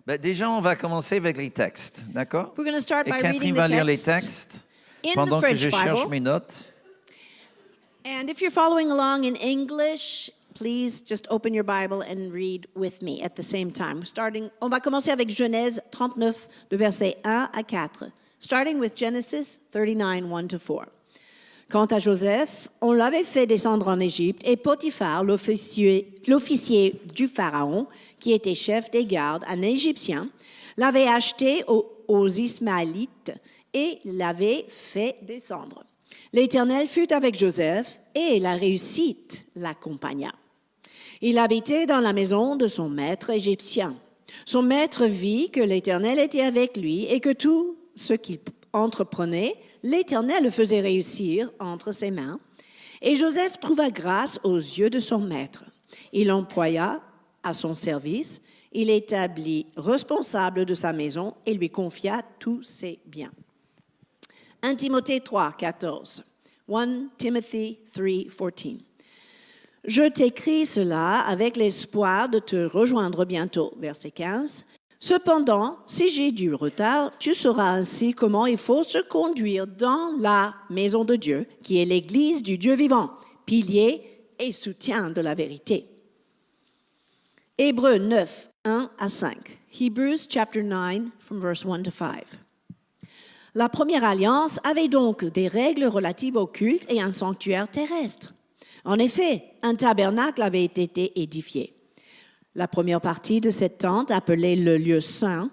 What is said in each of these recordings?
Ben, déjà, on va commencer avec les textes, d'accord? We're going to start Et by Catherine reading va the lire les text textes in the pendant que French je cherche Bible. mes notes. And if you're following along in English, please just open your Bible and read with me at the same time. On va commencer avec Genèse 39, de versets 1 à 4. Starting with Genesis 39, 1 to 4. Quant à Joseph, on l'avait fait descendre en Égypte et Potiphar, l'officier du Pharaon, qui était chef des gardes, un Égyptien, l'avait acheté aux Ismaélites et l'avait fait descendre. L'Éternel fut avec Joseph et la réussite l'accompagna. Il habitait dans la maison de son maître égyptien. Son maître vit que l'Éternel était avec lui et que tout ce qu'il entreprenait, l'Éternel le faisait réussir entre ses mains. Et Joseph trouva grâce aux yeux de son maître. Il l'employa à son service, il l'établit responsable de sa maison et lui confia tous ses biens. 1 Timothée 3, 14. 1 Timothy 3, 14. Je t'écris cela avec l'espoir de te rejoindre bientôt. Verset 15. Cependant, si j'ai du retard, tu sauras ainsi comment il faut se conduire dans la maison de Dieu, qui est l'Église du Dieu vivant, pilier et soutien de la vérité. Hébreux 9, 1 à 5. Hebrews chapter 9, from verse 1 to 5. La première alliance avait donc des règles relatives au culte et un sanctuaire terrestre. En effet, un tabernacle avait été édifié. La première partie de cette tente, appelée le lieu saint,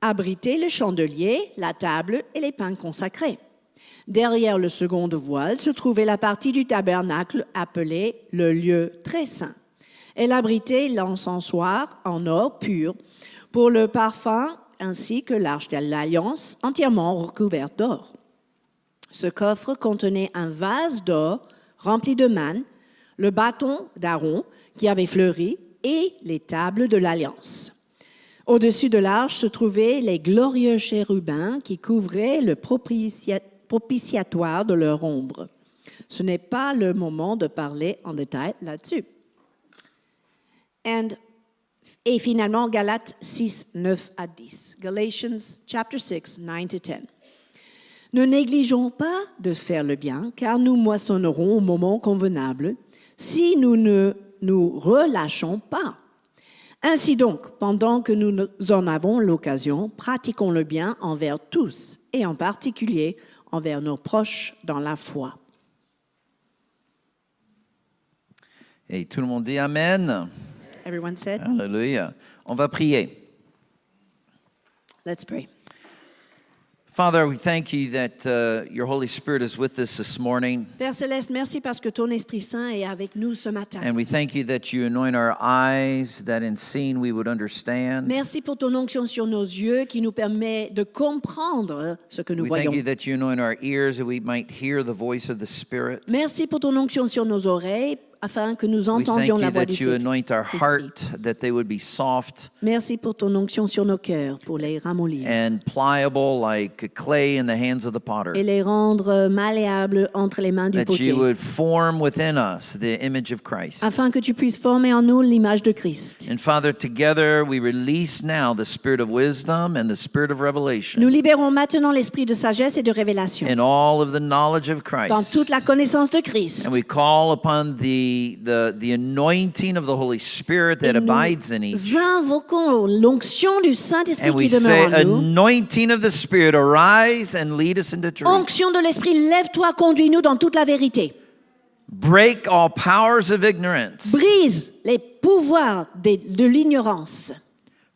abritait le chandelier, la table et les pains consacrés. Derrière le second voile se trouvait la partie du tabernacle appelée le lieu très saint. Elle abritait l'encensoir en or pur pour le parfum ainsi que l'arche de l'alliance entièrement recouverte d'or. Ce coffre contenait un vase d'or rempli de manne, le bâton d'Aaron qui avait fleuri et les tables de l'alliance. Au-dessus de l'arche se trouvaient les glorieux chérubins qui couvraient le propitiatoire de leur ombre. Ce n'est pas le moment de parler en détail là-dessus. Et finalement, Galates 6, 9 à 10. Galatians chapter 6, 9 to 10. Ne négligeons pas de faire le bien, car nous moissonnerons au moment convenable si nous ne nous relâchons pas. Ainsi donc, pendant que nous en avons l'occasion, pratiquons le bien envers tous, et en particulier envers nos proches dans la foi. Et tout le monde dit Amen. Everyone said? Alléluia. On va prier. Let's pray. Father, we thank you that your Holy Spirit is with us this morning. Père Céleste, merci parce que ton Esprit Saint est avec nous ce matin. And we thank you that you anoint our eyes, that in seeing we would understand. Merci pour ton onction sur nos yeux qui nous permet de comprendre ce que nous We voyons. thank you that you anoint our ears, that we might hear the voice of the Spirit. Merci pour ton onction sur nos oreilles afin que nous We thank entendions you la voix du that you anoint our Esprit. heart, that they would be soft Merci pour ton onction sur nos cœurs pour les ramollir and pliable like clay in the hands of the potter. et les rendre malléables entre les mains du That potier, you would form within us the image of Christ. afin que tu puisses former en nous l'image de Christ. And Father, together we release now the spirit of wisdom and the spirit of revelation Nous libérons maintenant l'esprit de sagesse et de révélation and all of the knowledge of dans Christ. toute la connaissance de Christ. And we call upon the anointing of the Holy Spirit that Et nous abides in each. invoquons l'onction du Saint-Esprit And we qui demeure say, en nous. anointing of the Spirit, arise and lead us into truth. Onction de l'Esprit, lève-toi, conduis-nous dans toute la vérité. Break all powers of ignorance. Brise les pouvoirs de l'ignorance,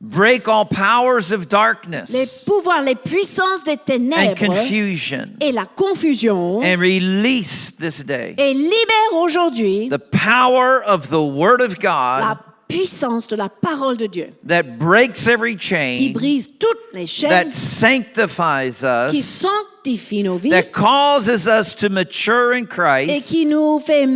Break all powers of darkness les pouvoirs, les puissances des and ténèbres confusion. et la confusion, And release this day et libère aujourd'hui the power of the Word of la God puissance de la parole de Dieu that breaks every qui chain, brise toutes les chaînes, that sanctifies qui us, sanctifie nos vies that causes us to mature in et Christ, qui nous fait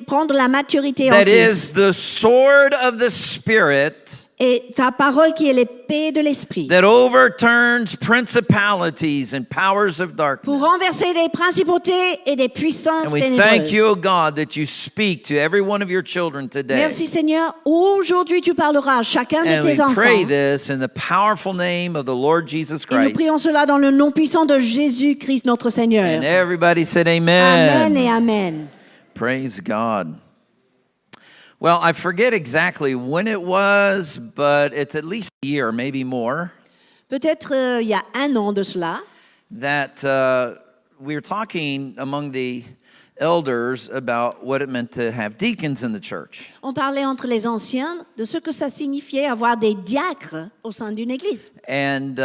prendre la maturité en that is Christ. the sword of the Spirit, Et ta parole qui est l'épée de l'esprit. that overturns principalities and powers of Pour darkness. renverser des principautés et des puissances And we thank you, ténébreuses. O God, that you speak to every one of your children today. Merci Seigneur. Aujourd'hui, tu parleras à chacun de And we tes enfants. pray this in the powerful name of the Lord Jesus Et nous Christ. prions cela dans le nom puissant de Jésus-Christ, notre Seigneur. And everybody said Amen et amen. amen. Praise God. Well, I forget exactly when it was, but it's at least a year, maybe more, Peut-être il y a un an de cela, that we were talking among the elders about what it meant to have deacons in the church. on parlait entre les anciens de ce que ça signifiait avoir des diacres au sein d'une église. And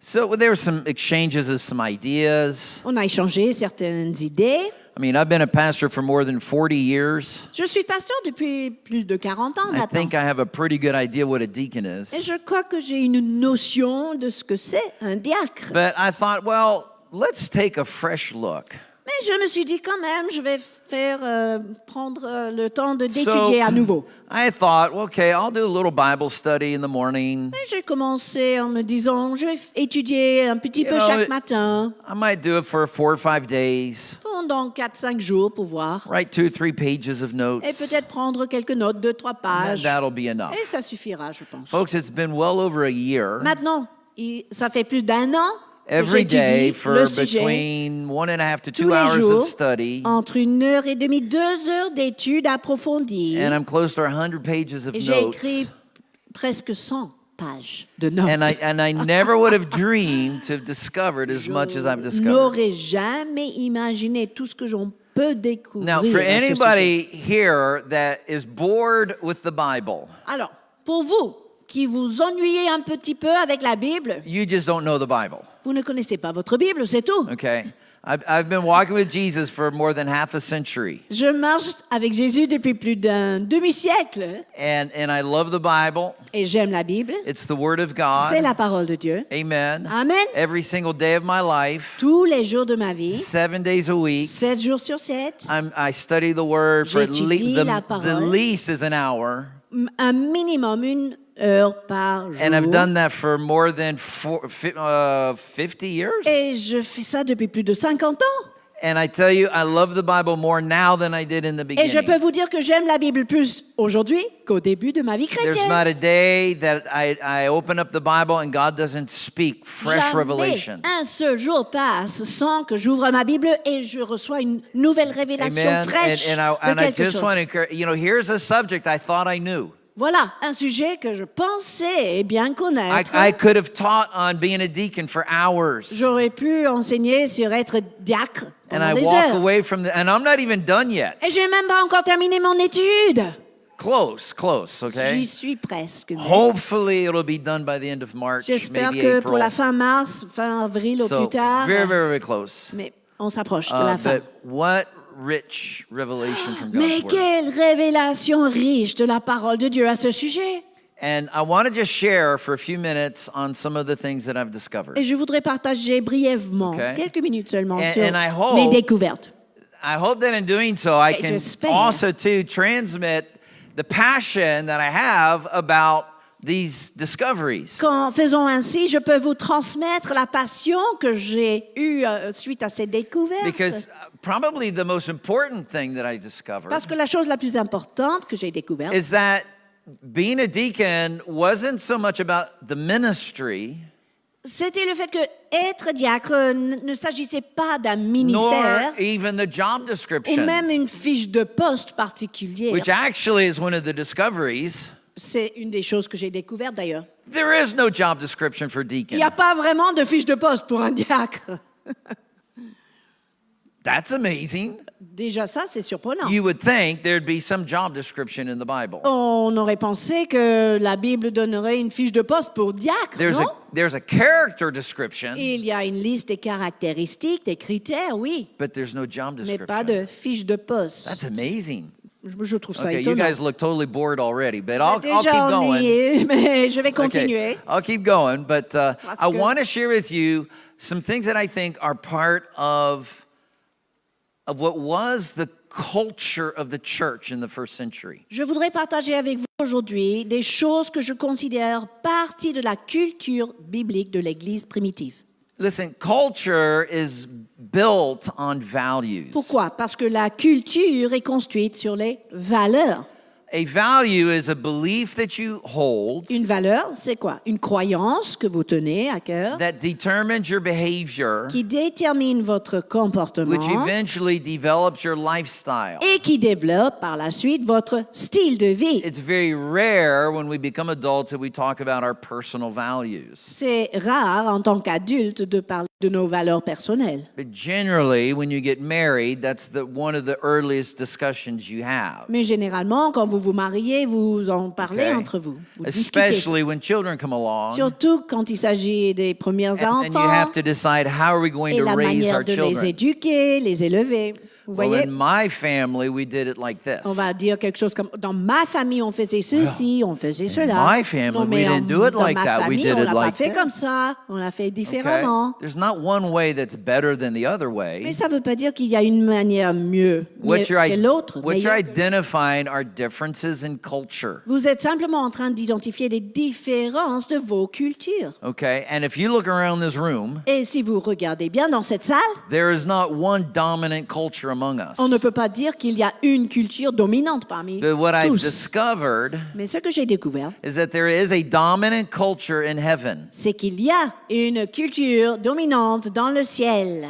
so there were some exchanges of some ideas. On a échangé certaines idées. I mean, I've been a pastor for more than 40 years. Je suis pasteur depuis plus de 40 ans I maintenant. think I have a pretty good idea what a deacon is. Et je crois que j'ai une notion de ce que c'est un diacre. But I thought, well, let's take a fresh look. Mais je me suis dit quand même, je vais prendre le temps d'étudier à nouveau. I thought, okay, I'll do a little Bible study in the morning. Et j'ai commencé en me disant, je vais étudier un petit peu chaque matin, I might do it for 4 or 5 days, pendant 4-5 jours pour voir. write 2 or 3 pages of notes. Et peut-être prendre quelques notes, 2-3 And pages. that'll be enough. Et ça suffira, je pense. Folks, it's been well over a year. Maintenant, ça fait plus d'un an que Every day j'étudie for le sujet. between 1.5 to Tous 2 les hours jours, of study. entre 1h30, 2 heures d'études approfondies. And I'm close to 100 pages of Et j'ai notes. écrit presque 100 pages de notes. And I never would have dreamed to have discovered as much as I've Je discovered. n'aurais jamais imaginé tout ce que j'en peux découvrir. Now, for à ce sujet. anybody here that is bored with the Bible, Alors, pour vous qui vous ennuyez un petit peu avec la Bible, you just don't know the Bible, vous ne connaissez pas votre Bible, c'est tout. okay? I've been walking with Jesus for more than half a century, Je marche avec Jésus depuis plus d'un demi-siècle and I love the Bible. et j'aime la Bible. It's the Word of C'est God. la parole de Dieu. Amen. Amen. Every single day of my life, Tous les jours de ma vie, 7 days a week, 7 jours sur 7, I study the Word for J'étudie la the parole. least is an hour. un minimum 1 heure par jour. And I've done that for more than 50 years. Et je fais ça depuis plus de 50 ans. And I tell you, I love the Bible more now than I did in the Et je peux beginning. vous dire que j'aime la Bible plus aujourd'hui qu'au début de ma vie There's chrétienne. not a day that I open up the Bible and God doesn't speak fresh Jamais revelation. un seul jour passe sans que j'ouvre ma Bible et je reçois une nouvelle révélation Amen. fraîche And de I quelque just chose. want to encourage, here's a subject I thought I knew. Voilà, un sujet que je pensais bien connaître. I could have taught on being a deacon for hours. J'aurais pu enseigner sur être diacre And pendant I des walk heures. away from and I'm not even done yet. Et j'ai même pas encore terminé mon étude. Close, J'y okay? suis presque. mais Hopefully it'll be done by the end of March, J'espère maybe que pour April. la fin mars, fin avril au So plus tard. very, very, very close. Mais on s'approche de la fin. But what rich revelation from God's Mais Word. quelle révélation riche de la parole de Dieu à ce sujet. And I want to just share for a few minutes on some of the things that I've discovered. Et je voudrais partager brièvement, Okay. quelques minutes seulement, And- sur and I hope- mes découvertes. I hope that in doing so, I Et can j'espère. also too transmit the passion that I have about these discoveries. Qu'en faisant ainsi, je peux vous transmettre la passion que j'ai eue suite à ces découvertes. Because probably the most important thing that I discovered Parce que la chose la plus importante que j'ai découverte, is that being a deacon wasn't so much about the ministry, c'était le fait que être diacre ne s'agissait pas d'un nor ministère even the job ou description, même une fiche de poste particulière. which actually is one of the discoveries. C'est une des choses que j'ai découvertes d'ailleurs. There is no job description for Il deacon. n'y a pas vraiment de fiche de poste pour un diacre. That's amazing. Déjà ça, c'est surprenant. You would think there'd be some job description in the Bible. On aurait pensé que la Bible donnerait une fiche de poste pour diacre, non? There's a character description, Il y a une liste des caractéristiques, des critères, oui, but there's no job mais pas description. de fiche de poste. That's amazing. Je trouve ça Okay, you étonnant. guys look totally bored already, but J'ai I'll keep déjà going. ennuyé, mais je vais Okay, continuer. I'll keep going, but That's I good. want to share with you some things that I think are part of what was the culture of the church in the first century. Je voudrais partager avec vous aujourd'hui des choses que je considère partie de la culture biblique de l'Église primitive. Listen, culture is built on values. Pourquoi? Parce que la culture est construite sur les valeurs. A value is a belief that you hold Une valeur, c'est quoi? Une croyance que vous tenez à cœur that determines your behavior, qui détermine votre comportement which eventually develops your lifestyle. et qui développe par la suite votre style de vie. It's very rare when we become adults that we talk about our personal values. C'est rare en tant qu'adulte de parler de nos valeurs personnelles. But generally, when you get married, that's one of the earliest discussions you have. Mais généralement, quand vous vous mariez, vous en parlez Okay? entre vous. Vous discutez. Especially when children come along Surtout quand il s'agit des premiers and you enfants have to decide how are we going et to la raise manière our de les children. éduquer, les élever. Vous Well, voyez? in my family, we did it like this. On va dire quelque chose comme dans ma famille on faisait ceci, on faisait cela. my family, Non, mais we didn't do it dans like ma that. We famille, did on it l'a like pas fait this. comme ça, on l'a fait Okay? différemment. There's not one way that's better than the other Mais way. ça ne veut pas dire qu'il y a une manière mieux que l'autre. What you're meilleure. identifying are differences in culture. Vous êtes simplement en train d'identifier des différences de vos cultures. Okay? And if you look around this room, Et si vous regardez bien dans cette salle, there is not one dominant culture among us. on ne peut pas dire qu'il y a une culture dominante parmi But what I've tous. discovered Mais ce que j'ai découvert, is that there is a dominant culture in heaven. c'est qu'il y a une culture dominante dans le ciel.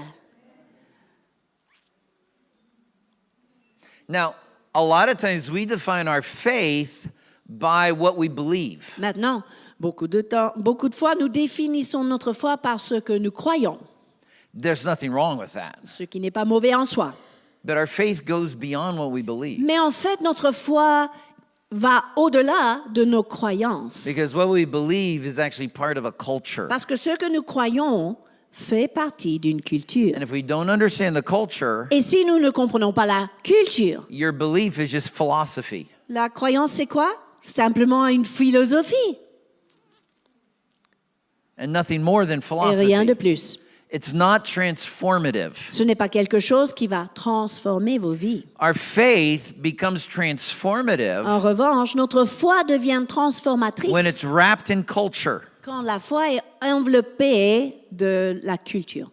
Now, a lot of times we define our faith by what we believe. Maintenant, beaucoup de fois, nous définissons notre foi par ce que nous croyons, There's nothing wrong with that. ce qui n'est pas mauvais en soi. But our faith goes beyond what we believe. Mais en fait, notre foi va au-delà de nos croyances. Because what we believe is actually part of a culture. Parce que ce que nous croyons fait partie d'une culture. And if we don't understand the culture, Et si nous ne comprenons pas la culture, your belief is just philosophy. la croyance, c'est quoi? Simplement une philosophie And nothing more than et rien de philosophy. plus. It's not transformative. Ce n'est pas quelque chose qui va transformer vos vies. Our faith becomes transformative En revanche, notre foi devient transformatrice when it's wrapped in culture. quand la foi est enveloppée de la culture.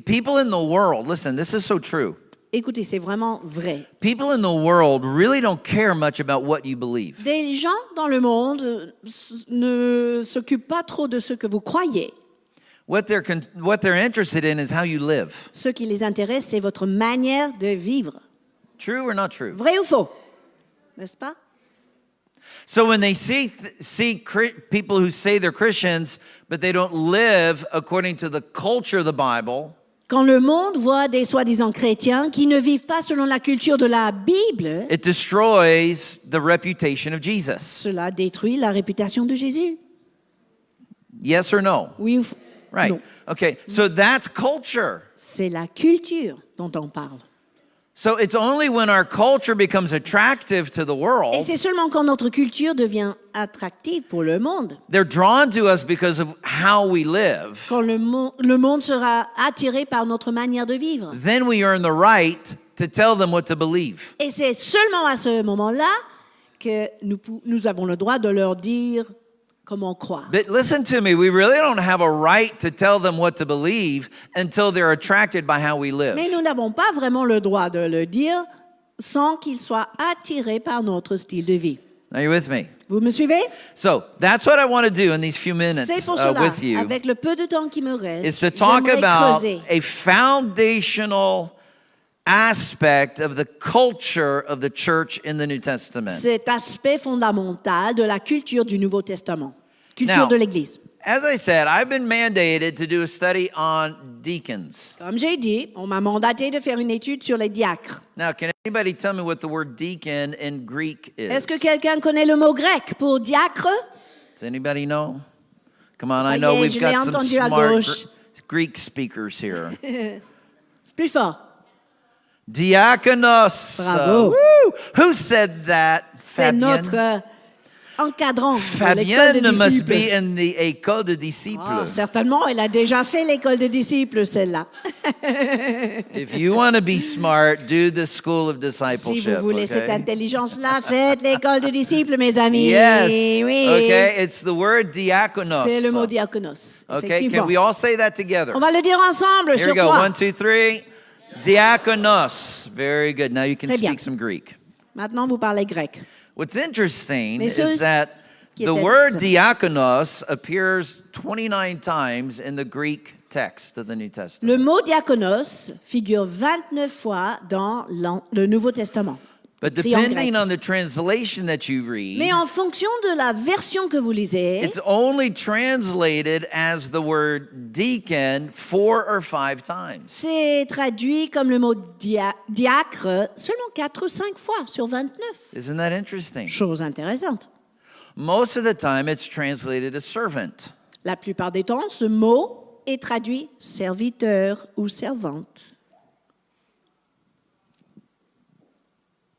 People in the world, listen, this is so true. Écoutez, c'est vraiment vrai. People in the world really don't care much about what you believe. Des gens dans le monde ne s'occupent pas trop de ce que vous croyez. What they're interested in is how you live. Ce qui les intéresse, c'est votre manière de vivre. True or not true? Vrai ou faux? N'est-ce pas? So when they see people who say they're Christians, but they don't live according to the culture of the Bible, Quand le monde voit des soi-disant chrétiens qui ne vivent pas selon la culture de la Bible, it destroys the reputation of Jesus. cela détruit la réputation de Jésus. Yes or no? Oui ou Right. non? Okay, so that's culture. C'est la culture dont on parle. So it's only when our culture becomes attractive to the world, Et c'est seulement quand notre culture devient attractive pour le monde, they're drawn to us because of how we live. quand le monde sera attiré par notre manière de vivre. Then we earn the right to tell them what to believe. Et c'est seulement à ce moment-là que nous avons le droit de leur dire comment croire. But listen to me, we really don't have a right to tell them what to believe until they're attracted by how we live. Mais nous n'avons pas vraiment le droit de le dire sans qu'ils soient attirés par notre style de vie. Are you with me? Vous me suivez? So that's what I want to do in these few minutes C'est pour cela, with you, avec le peu de temps qui me reste, is to talk j'aimerais about creuser a foundational aspect of the culture of the church in the New Testament. cet aspect fondamental de la culture du Nouveau Testament, culture Now, de l'Église. As I said, I've been mandated to do a study on deacons. Comme j'ai dit, on m'a mandaté de faire une étude sur les diacres. Now, can anybody tell me what the word deacon in Greek is? Est-ce que quelqu'un connaît le mot grec pour diacre? Does anybody know? Come on, Ça I y know est, we've je l'ai got some entendu à smart gauche. Greek speakers here. Plus fort. Diakonos. Bravo. Woo! Who said that? C'est Fabienne? notre encadrant de l'école Fabienne des must be disciples. in the école de disciples. Ah, certainement, elle a déjà fait l'école des disciples, celle-là. If you want to be smart, do the school of Si discipleship. vous voulez cette Okay? intelligence-là, faites l'école des disciples, mes amis. Yes. Oui. Okay, it's the word diakonos. C'est le mot diakonos. Okay, Effectivement. can we all say that together? On va le dire ensemble Here sur we go. toi. 1, 2, 3. Diakonos. Very good. Now you can Très bien. speak some Greek. Maintenant, vous parlez grec. What's interesting Mais ceux is that qui the étaient- word diakonos appears 29 times in the Greek text of the New Testament. Le mot diakonos figure 29 fois dans le Nouveau Testament. But écrit en depending grec. on the translation that you read, Mais en fonction de la version que vous lisez, it's only translated as the word deacon 4 or 5 times. c'est traduit comme le mot diacre seulement 4 ou 5 fois sur 29. Isn't that interesting? Chose intéressante. Most of the time, it's translated as servant. La plupart des temps, ce mot est traduit serviteur ou servante.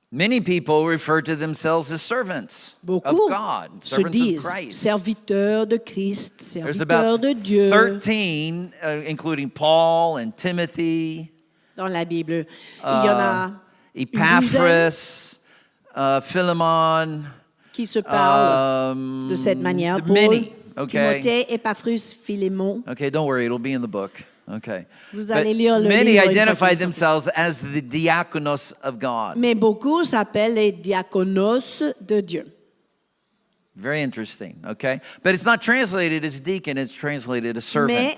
Many people refer to themselves as servants Beaucoup of God, se servants of disent Christ. serviteurs de Christ, There's serviteurs about de Dieu. 13, including Paul and Timothy, Dans la Bible, il y en a une douzaine Epaphras, Philemon, qui se parlent de cette manière. Paul, many, okay? Timothée, Epaphras, Philémon. Okay, don't worry, it'll be in the book. Okay. Vous But allez lire le many livre une fois identify qu'il est sorti. themselves as the diakonos of God. Mais beaucoup s'appellent les diaconos de Dieu. Very interesting, okay? But it's not translated as deacon, it's translated as servant. Mais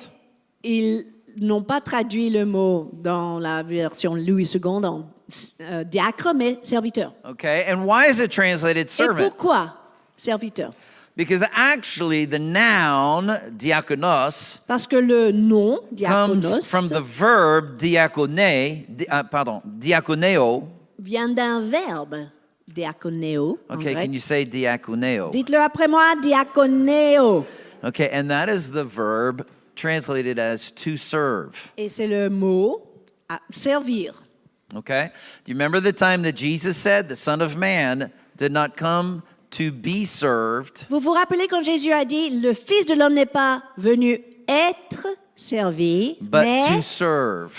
ils n'ont pas traduit le mot dans la version Louis II en diacre, mais serviteur. Okay, and why is it translated Et servant? pourquoi serviteur? Because actually the noun diakonos Parce que le nom comes diaconos from the verb diakoneo. vient d'un verbe diakoneo en Okay, grec. can you say diakoneo? Dites-le après moi, diakoneo. Okay, and that is the verb translated as to serve. Et c'est le mot servir. Okay? Do you remember the time that Jesus said the Son of Man did not come to be served, Vous vous rappelez quand Jésus a dit, le Fils de l'homme n'est pas venu être servi, but mais to serve?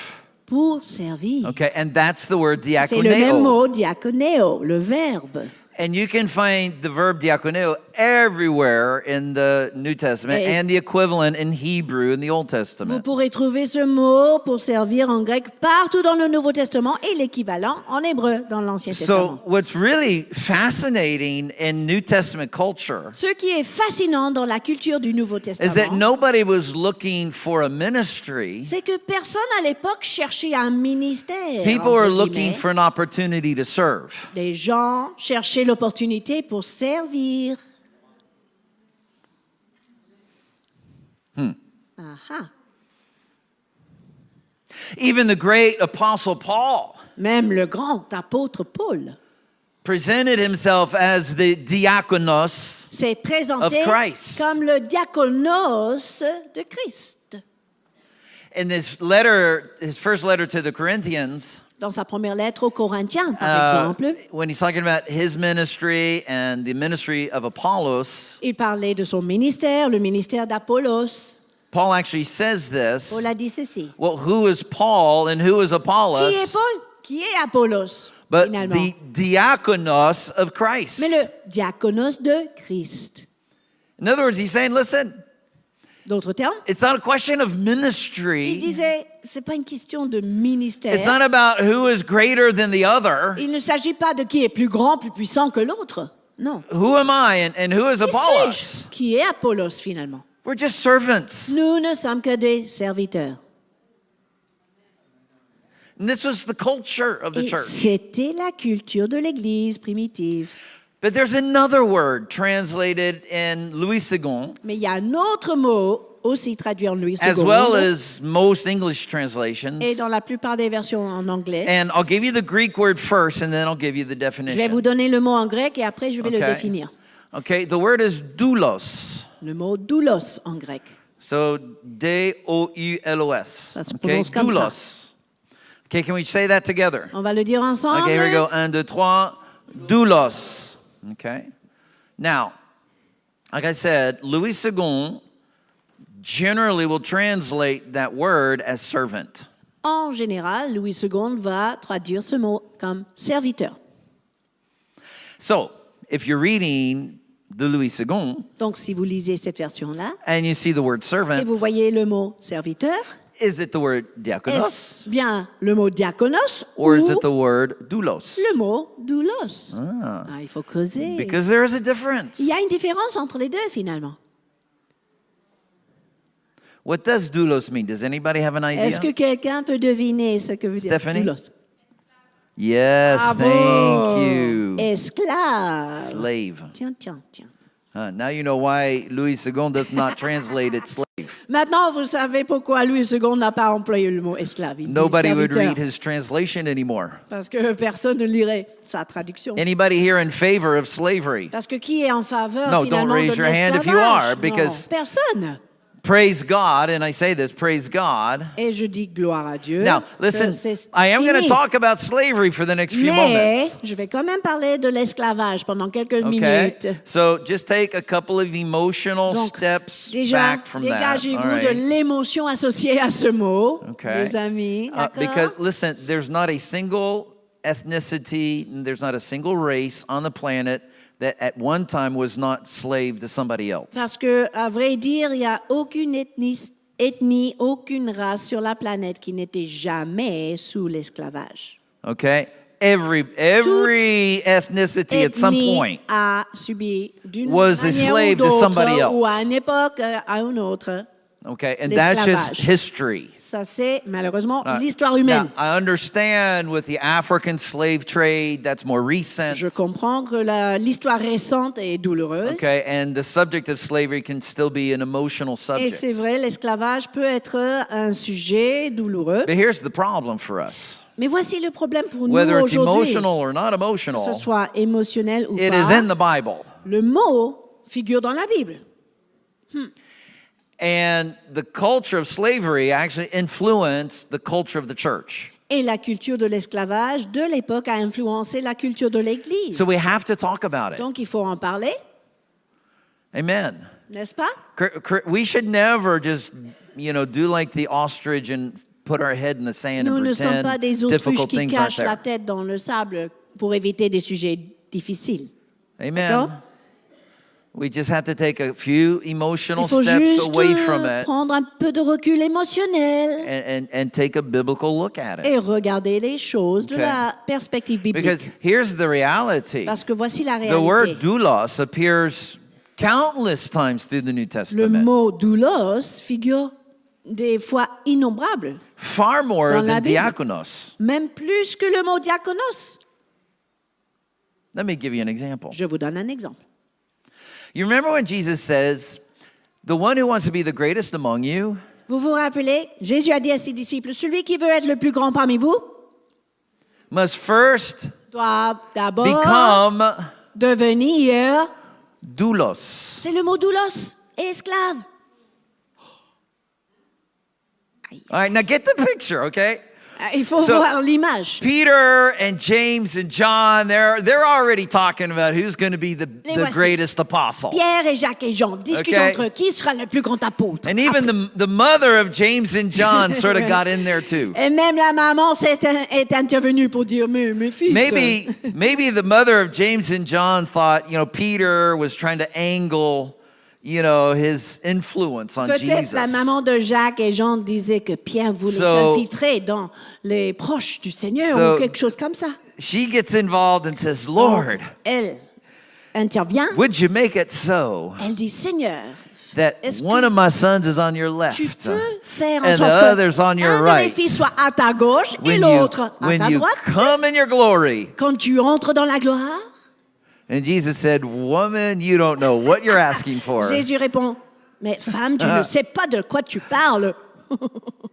pour servir. Okay, and that's the word C'est le même diakoneo. mot, diakoneo, le verbe. And you can find the verb diakoneo everywhere in the New Testament Et- and the equivalent in Hebrew in the Old Vous Testament. pourrez trouver ce mot pour servir en grec partout dans le Nouveau Testament et l'équivalent en hébreu dans l'Ancien Testament. So, what's really fascinating in New Testament culture Ce qui est fascinant dans la culture du Nouveau is that Testament, nobody was looking for a ministry. c'est que personne à l'époque cherchait un ministère. People entre were looking guillemets. for an opportunity to serve. Des gens cherchaient l'opportunité pour servir. Aha. Even the great apostle Paul Même le grand apôtre Paul presented himself as the diakonos. s'est présenté Of Christ. comme le diaconos de Christ. In this letter, his first letter to the Corinthians, Dans sa première lettre aux Corinthiens, par exemple, when he's talking about his ministry and the ministry of Apollos, il parlait de son ministère, le ministère d'Apollos. Paul actually says this. Paul a dit ceci. Well, who is Paul and who is Apollos? Qui est Paul? Qui est Apollos, But finalement? the diakonos of Christ. Mais le diaconos de Christ. In other words, he's saying, listen, D'autres termes, it's not a question of il ministry. disait, c'est pas une question de ministère. It's not about who is greater than the other. Il ne s'agit pas de qui est plus grand, plus puissant que l'autre. Non. Who am I and who is Qui Apollos? suis-je? Qui est Apollos, finalement? We're just servants. Nous ne sommes que des serviteurs. And this was the culture of the Et church. c'était la culture de l'Église primitive. But there's another word translated in Louis II, Mais il y a un autre mot aussi traduit en Louis as II well as most English translations. et dans la plupart des versions en anglais. And I'll give you the Greek word first, and then I'll give you the Je vais definition. vous donner le mot en grec et après je vais le Okay. définir. Okay, the word is doulos. Le mot doulos en grec. So D-O-U-L-O-S. Ça se Okay, prononce comme ça. doulos. Okay, can we say that together? On va le dire ensemble. Okay, here we go. 1, 2, 3. Doulos. Okay. Now, like I said, Louis II generally will translate that word as servant. En général, Louis II va traduire ce mot comme serviteur. So, if you're reading the Louis II Donc, si vous lisez cette version-là and you see the word et servant, vous voyez le mot serviteur, is it the word diakonos est-ce bien le mot diakonos or is ou it the word doulos? le mot doulos? Il faut creuser. Because there is a difference. Il y a une différence entre les deux, finalement. What does doulos mean? Does anybody have an idea? Est-ce que quelqu'un peut deviner ce que veut dire Stephanie? doulos? Yes, Bravo! thank you. Esclave. Slave. Tiens. Now you know why Louis II does not translate it slave. Maintenant, vous savez pourquoi Louis II n'a pas employé le mot esclave. Il dit Nobody would serviteur. read his translation anymore. Parce que personne ne lirait sa traduction. Anybody here in favor of slavery? Parce que qui est en faveur No, don't finalement raise de your hand if you are, l'esclavage? because- Non, personne. Praise God, and I say this, praise God. Et je dis gloire à Dieu. Now, que listen, c'est I am going to fini. talk about slavery for the next few Mais moments. je vais quand même parler de l'esclavage pendant quelques Okay? minutes. So just take a couple of emotional Donc, steps déjà, back from that. dégagez-vous All de right? l'émotion associée à ce mot, Okay. les amis. D'accord? Because, listen, there's not a single ethnicity, there's not a single race on the planet that at one time was not slave to somebody else. Parce que, à vrai dire, il n'y a aucune ethnie, aucune race sur la planète qui n'était jamais sous l'esclavage. Okay? Every ethnicity at some Ethnie point a subi d'une was a manière slave ou to somebody d'autre, else. ou à une époque, à une autre. Okay, and that's just L'esclavage. history. Ça, c'est malheureusement Uh, l'histoire humaine. Now, I understand with the African slave trade, that's more recent. Je comprends que l'histoire récente est douloureuse. Okay, and the subject of slavery can still be an emotional Et c'est subject. vrai, l'esclavage peut être un sujet douloureux. But here's the problem for us. Mais voici le problème pour nous Whether it's aujourd'hui. emotional or not Que emotional, ce soit émotionnel ou it pas, is in the Bible. le mot figure dans la Bible. And the culture of slavery actually influenced the culture of the church. Et la culture de l'esclavage de l'époque a influencé la culture de l'Église. So we have to talk about it. Donc il faut en parler, Amen. n'est-ce pas? We should never just, do like the ostrich and put our head in the sand Nous and ne sommes pas pretend des autruches difficult qui things aren't cachent la there. tête dans le sable pour éviter des sujets difficiles. Amen. D'accord? We just have to take a few emotional Il faut steps juste away from it prendre un peu de recul émotionnel and take a biblical look at it. et regarder les choses de Okay. la perspective biblique. Because here's the reality. Parce que voici la The word réalité. doulos appears countless times through the New Le Testament. mot doulos figure des fois innombrables, Far more Dans la than Bible. diakonos. même plus que le mot diakonos. Let me give you an example. Je vous donne un exemple. You remember when Jesus says, the one who wants to be the greatest among you Vous vous rappelez, Jésus a dit à ses disciples, celui qui veut être le plus grand parmi vous must first doit d'abord become devenir, doulos. c'est le mot doulos, esclave. All right, now get the picture, okay? Il faut So- voir l'image. Peter and James and John, they're already talking about who's going to be the voici. greatest apostle. Pierre et Jacques et Jean discutent Okay. entre eux qui sera le plus grand apôtre. And even the mother of James and John sort of got in there too. Et même la maman est intervenue pour dire, mais mes fils. Maybe the mother of James and John thought, Peter was trying to angle, his influence on Peut-être Jesus. la maman de Jacques et Jean disait que Pierre voulait So- s'infiltrer dans les proches du Seigneur So- ou quelque chose comme ça. She gets involved and says, Lord, Elle intervient. would you make it so Elle dit, Seigneur, that est-ce one que of my sons is on your tu left peux faire en and the sorte que other's on your un de mes right? fils soit à ta gauche et When l'autre à when ta you droite come in your glory. quand tu entres dans la gloire? And Jesus said, woman, you don't know what you're asking for. Jésus répond, mais femme, tu ne sais pas de quoi tu parles.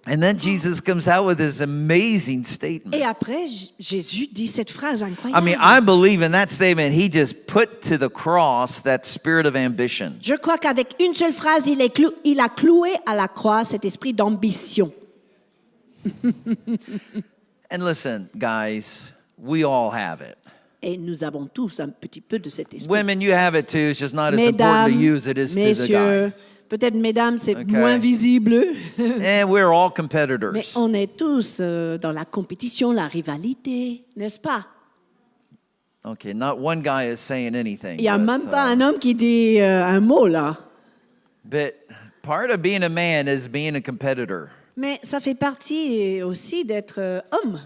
And then Jesus comes out with this amazing Et statement. après, Jésus dit cette phrase I incroyable. mean, I believe in that statement, he just put to the cross that spirit of ambition. Je crois qu'avec une seule phrase, il a cloué à la croix cet esprit d'ambition. And listen, guys, we all have it. Et nous avons tous un petit peu de cet esprit. Women, you have it too. It's just not as important to Mesdames, you as it is to the messieurs, guys. peut-être mesdames, c'est Okay. moins visible. And we're all Mais competitors. on est tous dans la compétition, la rivalité, n'est-ce pas? Okay, not one guy is saying anything. Il n'y a but, même pas un homme qui dit un mot là. but part of being a man is being a competitor. Mais ça fait partie aussi d'être homme.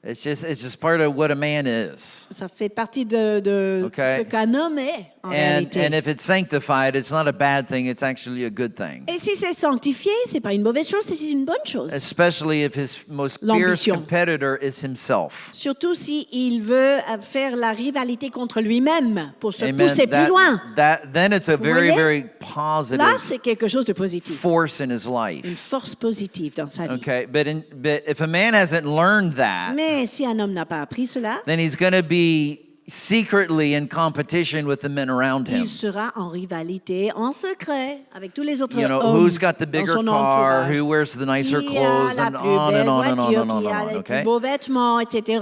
It's just part of what a man is. Ça fait partie de Okay. ce qu'un homme est en And réalité. if it's sanctified, it's not a bad thing. It's actually a good thing. Et si c'est sanctifié, c'est pas une mauvaise chose, c'est une bonne chose. Especially if his most fierce L'ambition. competitor is himself. Surtout si il veut faire la rivalité contre lui-même pour se Amen. pousser plus loin. Then it's a very, voyez? very Là, positive c'est quelque chose de positif, force in his une life. force positive dans sa vie. Okay, but if a man hasn't learned that, Mais si un homme n'a pas appris cela, then he's going to be secretly in competition with the men around him. il sera en rivalité, en secret, avec tous les autres You know, hommes who's got the dans bigger son car, entourage. who wears the nicer Qui a clothes, la and plus on belle and on and on voiture, and on qui a and les on, plus okay? beaux vêtements, etc.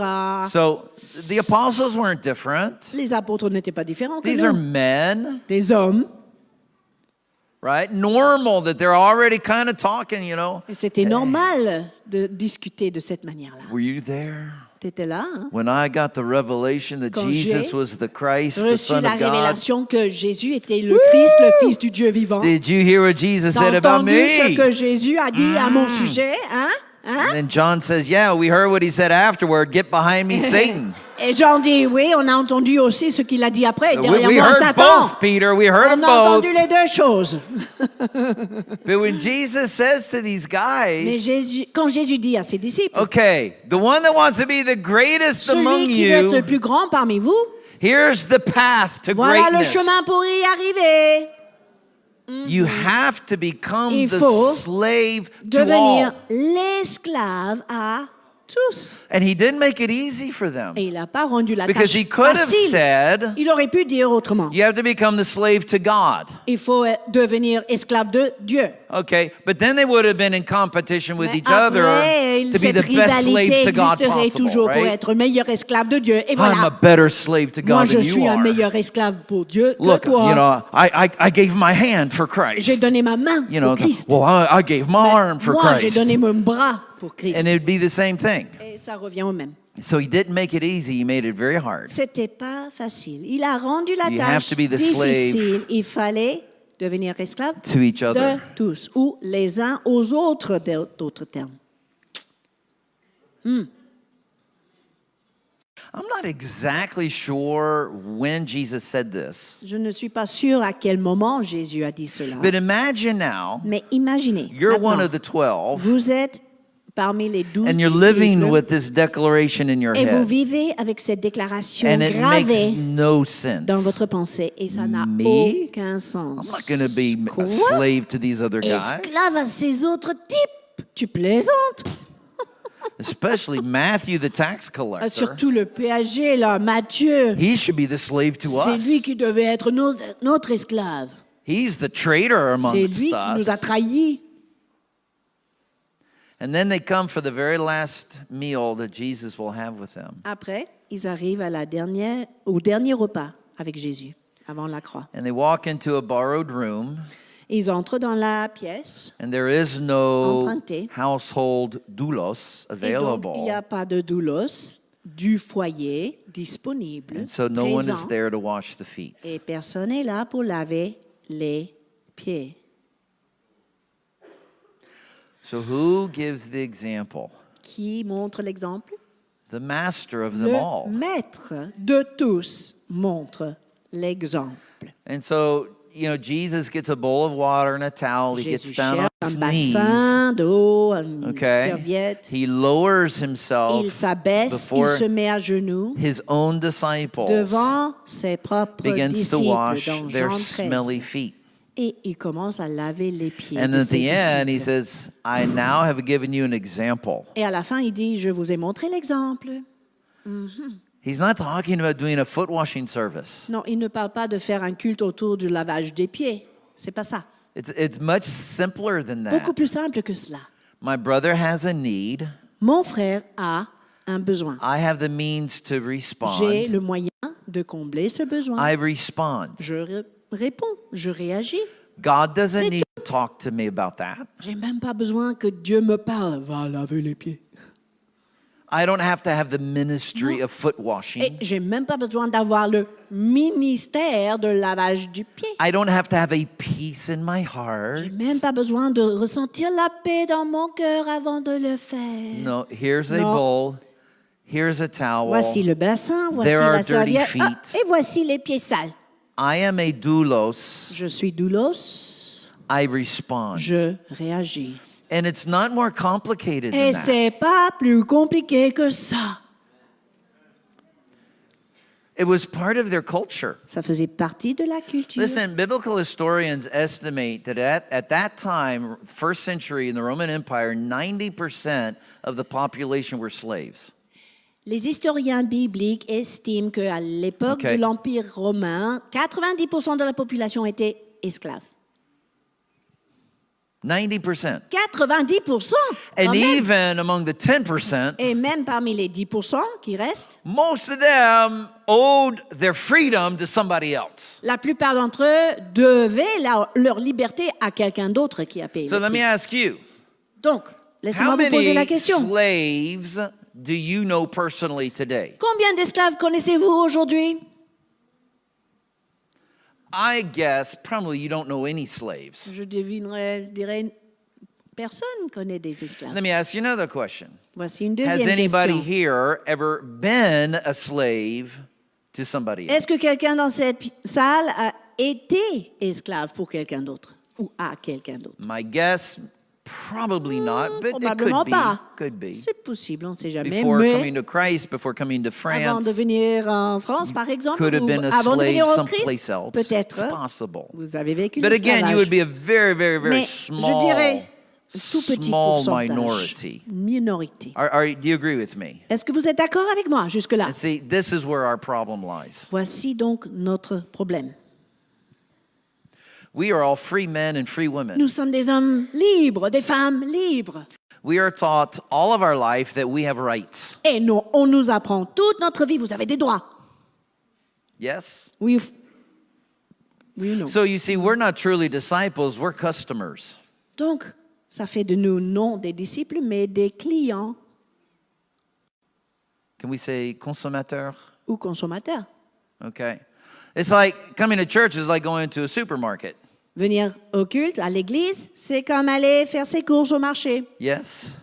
So the apostles weren't different. Les apôtres n'étaient pas différents que These are nous. men, Des hommes. right? Normal that they're already kind of talking, you know. Et c'était normal de discuter de cette manière-là. Were you there Tu étais là, hein? when I got the revelation that Quand Jesus j'ai was the Christ, the reçu Son la of God? révélation que Jésus était le Christ, le Fils du Dieu vivant. Did you hear what Jesus T'as said about entendu me? ce que Jésus a dit à mon sujet, hein? Hein? And then John says, yeah, we heard what he said afterward. Get behind me, Satan. Et Jean dit, oui, on a entendu aussi ce qu'il a dit après. Derrière We moi, heard Satan. both, Peter. We heard On them a both. entendu les deux choses. But when Jesus says to these Mais guys, quand Jésus dit à ses disciples, okay, the one that wants to be the greatest among celui qui veut être le you, plus grand parmi vous, here's the path to voilà le greatness. chemin pour y arriver. You have to become Il the faut slave to Devenir all. l'esclave à tous. And he didn't make it easy for them. Et il n'a pas rendu la Because tâche he could have facile. said, Il aurait pu dire autrement. you have to become the slave to God. Il faut devenir esclave de Dieu. Okay, but then they would have been in competition with Mais each other après, to be cette the best slave rivalité to God existerait toujours possible, pour right? être le meilleur esclave de Dieu. Et I'm a voilà, better slave to moi God je than suis you un are. meilleur esclave pour Dieu que Look, toi. you know, I gave my hand for Christ. J'ai donné ma main You know, pour Christ. well, I gave my arm for Moi, j'ai Christ. donné mon bras pour Christ. And it'd be the same thing. Et ça revient au même. So he didn't make it easy, he made it very hard. C'était pas facile. Il a rendu la You have tâche to be the difficile. Il fallait devenir esclave To each de other. tous, ou les uns aux autres, d'autres termes. I'm not exactly sure when Jesus said this. Je ne suis pas sûre à quel moment Jésus a dit cela. But imagine now, Mais imaginez, you're one maintenant, of the 12, vous êtes parmi les 12 and you're disciples, living with this declaration in your et vous head. vivez avec cette déclaration And it gravée makes no sense. dans votre pensée, et ça n'a Me? aucun sens. I'm not going to be Quoi? a slave to these other guys. Esclave à ces autres types? Tu plaisantes? Especially Matthew, the tax collector. Surtout le péager, là, Matthieu. He should be the slave to C'est us. lui qui devait être notre esclave. He's the traitor C'est amongst lui qui nous a us. trahis. And then they come for the very last meal that Jesus will have with them. Après, ils arrivent à au dernier repas avec Jésus, avant la croix. And they walk into a borrowed room, Ils entrent dans la pièce. and there is no Emprunté. household doulos Et donc, available. il n'y a pas de doulos du foyer disponible, And so no one is présent, there to wash the feet. et personne n'est là pour laver les pieds. So who gives the example? Qui montre l'exemple? The master of them Le all. maître de tous montre l'exemple. And so, you know, Jesus gets a bowl of water and a towel. He gets Jésus down on cherche his un knees. bassin d'eau, une Okay? serviette. He lowers himself Il s'abaisse, il before se met à genoux his own disciples, devant ses propres begins to disciples wash dans their Jean smelly 13. feet. Et il commence à laver les pieds And de at ses the end, he disciples. says, I now have given you an example. Et à la fin, il dit, je vous ai montré l'exemple. He's not talking about doing a foot washing service. Non, il ne parle pas de faire un culte autour du lavage des pieds. C'est pas ça. It's much simpler than that. Beaucoup plus simple que cela. My brother has a need. Mon frère a un besoin. I have the means to J'ai respond. le moyen de combler ce besoin. I respond. Je réponds, je réagis. God doesn't C'est need to talk to me about that. J'ai même pas besoin que Dieu me parle. Va laver les pieds. I don't have to have the ministry of foot Et washing. j'ai même pas besoin d'avoir le ministère de lavage du pied. I don't have to have a peace in my heart. J'ai même pas besoin de ressentir la paix dans mon cœur avant de le faire. No, here's a No. bowl. Here's a towel. Voici le bassin, voici There are la dirty serviette. feet. Ah, et voici les pieds sales. I am a doulos. Je suis doulos, I respond. je réagis. And it's not more complicated Et than that. c'est pas plus compliqué que ça. It was part of their culture. Ça faisait partie de la culture. Listen, biblical historians estimate that at that time, first century in the Roman Empire, 90% of the population were slaves. Les historiens bibliques estiment qu'à l'époque Okay. de l'Empire romain, 90% de la population était esclave. 90%. 90%! quand And même. even among the 10%, Et même parmi les 10% qui restent, most of them owed their freedom to somebody else. la plupart d'entre eux devaient leur liberté à quelqu'un d'autre qui a payé So le let me prix. ask you, Donc, laissez-moi how vous poser la many question. slaves do you know personally today? Combien d'esclaves connaissez-vous aujourd'hui? I guess probably you don't know any slaves. Je dirais, personne connaît des esclaves. Let me ask you another question. Voici une Has deuxième anybody question. here ever been a slave to somebody else? Est-ce que quelqu'un dans cette salle a été esclave pour quelqu'un d'autre ou à quelqu'un d'autre? My guess, probably not, but it Probablement could be. pas. Could be. C'est possible, on ne sait jamais. Before Mais coming to Christ, before coming to avant France, de venir en France, par exemple, could have ou been a avant de slave venir au someplace Christ, else. peut-être, It's possible. vous avez vécu But again, you l'esclavage. would be a very, very, very Mais je dirais tout petit small pourcentage, minority. minorité. Do you agree with me? Est-ce que vous êtes d'accord avec moi jusque-là? And see, this is where our problem lies. Voici donc notre problème. We are all free men and free women. Nous sommes des hommes libres, des femmes libres. We are taught all of our life that we have rights. Et on nous apprend toute notre vie, vous avez des droits. Yes? Oui, oui ou non? So you see, we're not truly disciples, we're customers. Donc, ça fait de nous non des disciples, mais des clients Can we say consommateurs? ou consommateurs. Okay. It's like coming to church is like going to a supermarket. Venir au culte, à l'église, c'est comme aller faire ses courses au marché. Yes?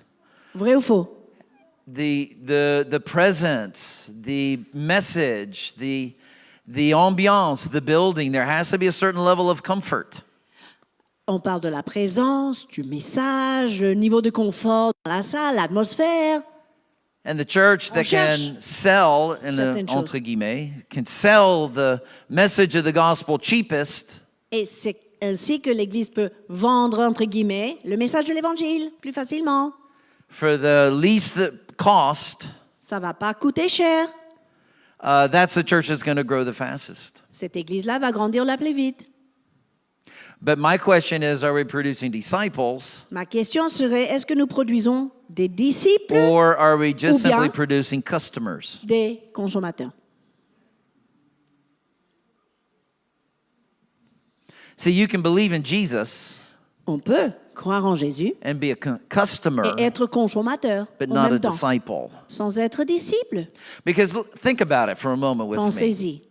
Vrai ou faux? The presence, the message, the ambiance, the building, there has to be a certain level of comfort. On parle de la présence, du message, le niveau de confort dans la salle, l'atmosphère. And the church that can sell, certaines choses. entre guillemets, can sell the message of the gospel cheapest, Et c'est ainsi que l'Église peut vendre, entre guillemets, le message de l'Évangile plus facilement. for the least cost, Ça ne va pas coûter cher. that's the church that's going to grow the fastest. Cette Église-là va grandir la plus vite. But my question is, are we producing disciples, Ma question serait, est-ce que nous produisons des disciples, or are we just Ou bien- simply producing customers? des consommateurs? See, you can believe in Jesus On peut croire en Jésus and be a customer, et être consommateur but en not a même temps, disciple. sans être disciple. Because think about it for a moment with me. Pensez-y.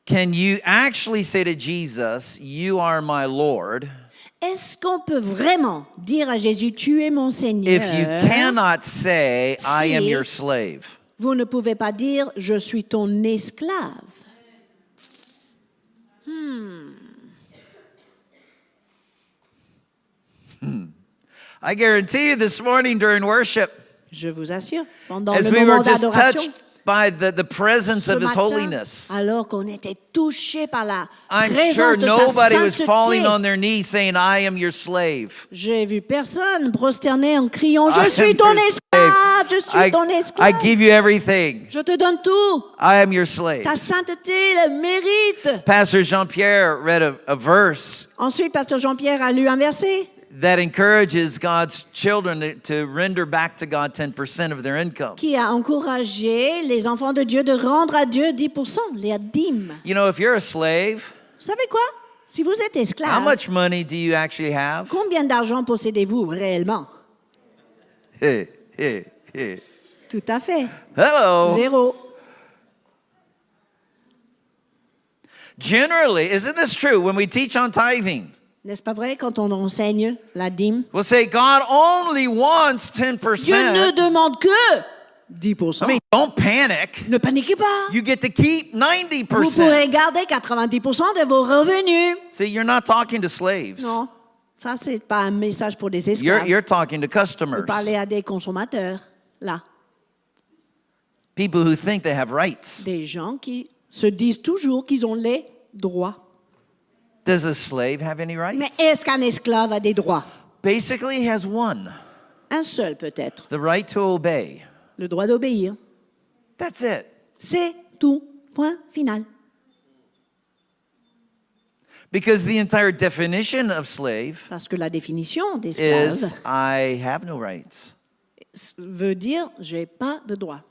Can you actually say to Jesus, "You are my Lord," Est-ce qu'on peut vraiment dire à Jésus, tu es mon Seigneur, if you cannot say, "I am Si- your slave"? vous ne pouvez pas dire, je suis ton esclave. I guarantee you this morning during worship, Je vous assure, pendant as le we moment were just d'adoration, touched by the presence ce of His matin, holiness, alors qu'on était touché par la I'm présence sure de sa nobody was falling sainteté, on their knees saying, "I am your slave." j'ai vu personne prosterner en criant, I je am suis ton your esclave, je suis I, ton I esclave. give you everything. Je te donne tout. I am your slave. Ta sainteté le mérite. Pastor Jean-Pierre read a verse, Ensuite, Pasteur Jean-Pierre a lu un verset. that encourages God's children to render back to God 10% of their income. qui a encouragé les enfants de Dieu de rendre à Dieu 10%, les dîmes. You know, if you're a slave, Vous savez quoi? Si vous êtes how esclave, much money do you actually have? combien d'argent possédez-vous réellement? Hey, hey, hey. Tout à fait. Hello. 0. Generally, isn't this true when we teach on tithing? N'est-ce pas vrai quand on enseigne la dîme? We'll say God only wants Dieu ne 10%. demande que 10%. I mean, don't panic. Ne paniquez pas. You get to keep Vous 90%. pourrez garder 90% de vos revenus. See, you're not talking to slaves. Non, ça, c'est pas un message pour des You're, esclaves. you're talking to Vous customers. parlez à des consommateurs, là. People who think they have rights. Des gens qui se disent toujours qu'ils ont les droits. Does a slave have any rights? Mais est-ce qu'un esclave a des droits? Basically, he has one, Un seul peut-être. the right to obey. Le droit d'obéir. That's it. C'est tout. Point final. Because the entire definition of slave Parce que la définition d'esclave is I have no rights. veut dire j'ai pas de droits.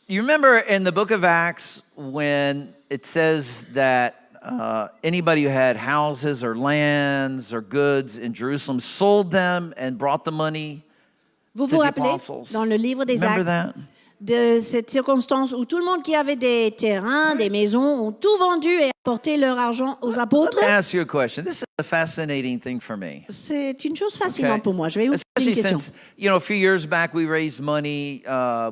You remember in the book of Acts when it says that anybody who had houses or lands or goods in Jerusalem sold them and brought the money Vous to vous the rappelez apostles? dans le livre des Remember Actes that? de cette circonstance où tout le monde qui avait des terrains, des maisons, ont tout vendu et apporté leur argent aux Let apôtres? me ask you a question. This is a fascinating thing for me. C'est une chose fascinante Okay. pour moi. Je vais vous poser une Especially question. since, a few years back we raised money.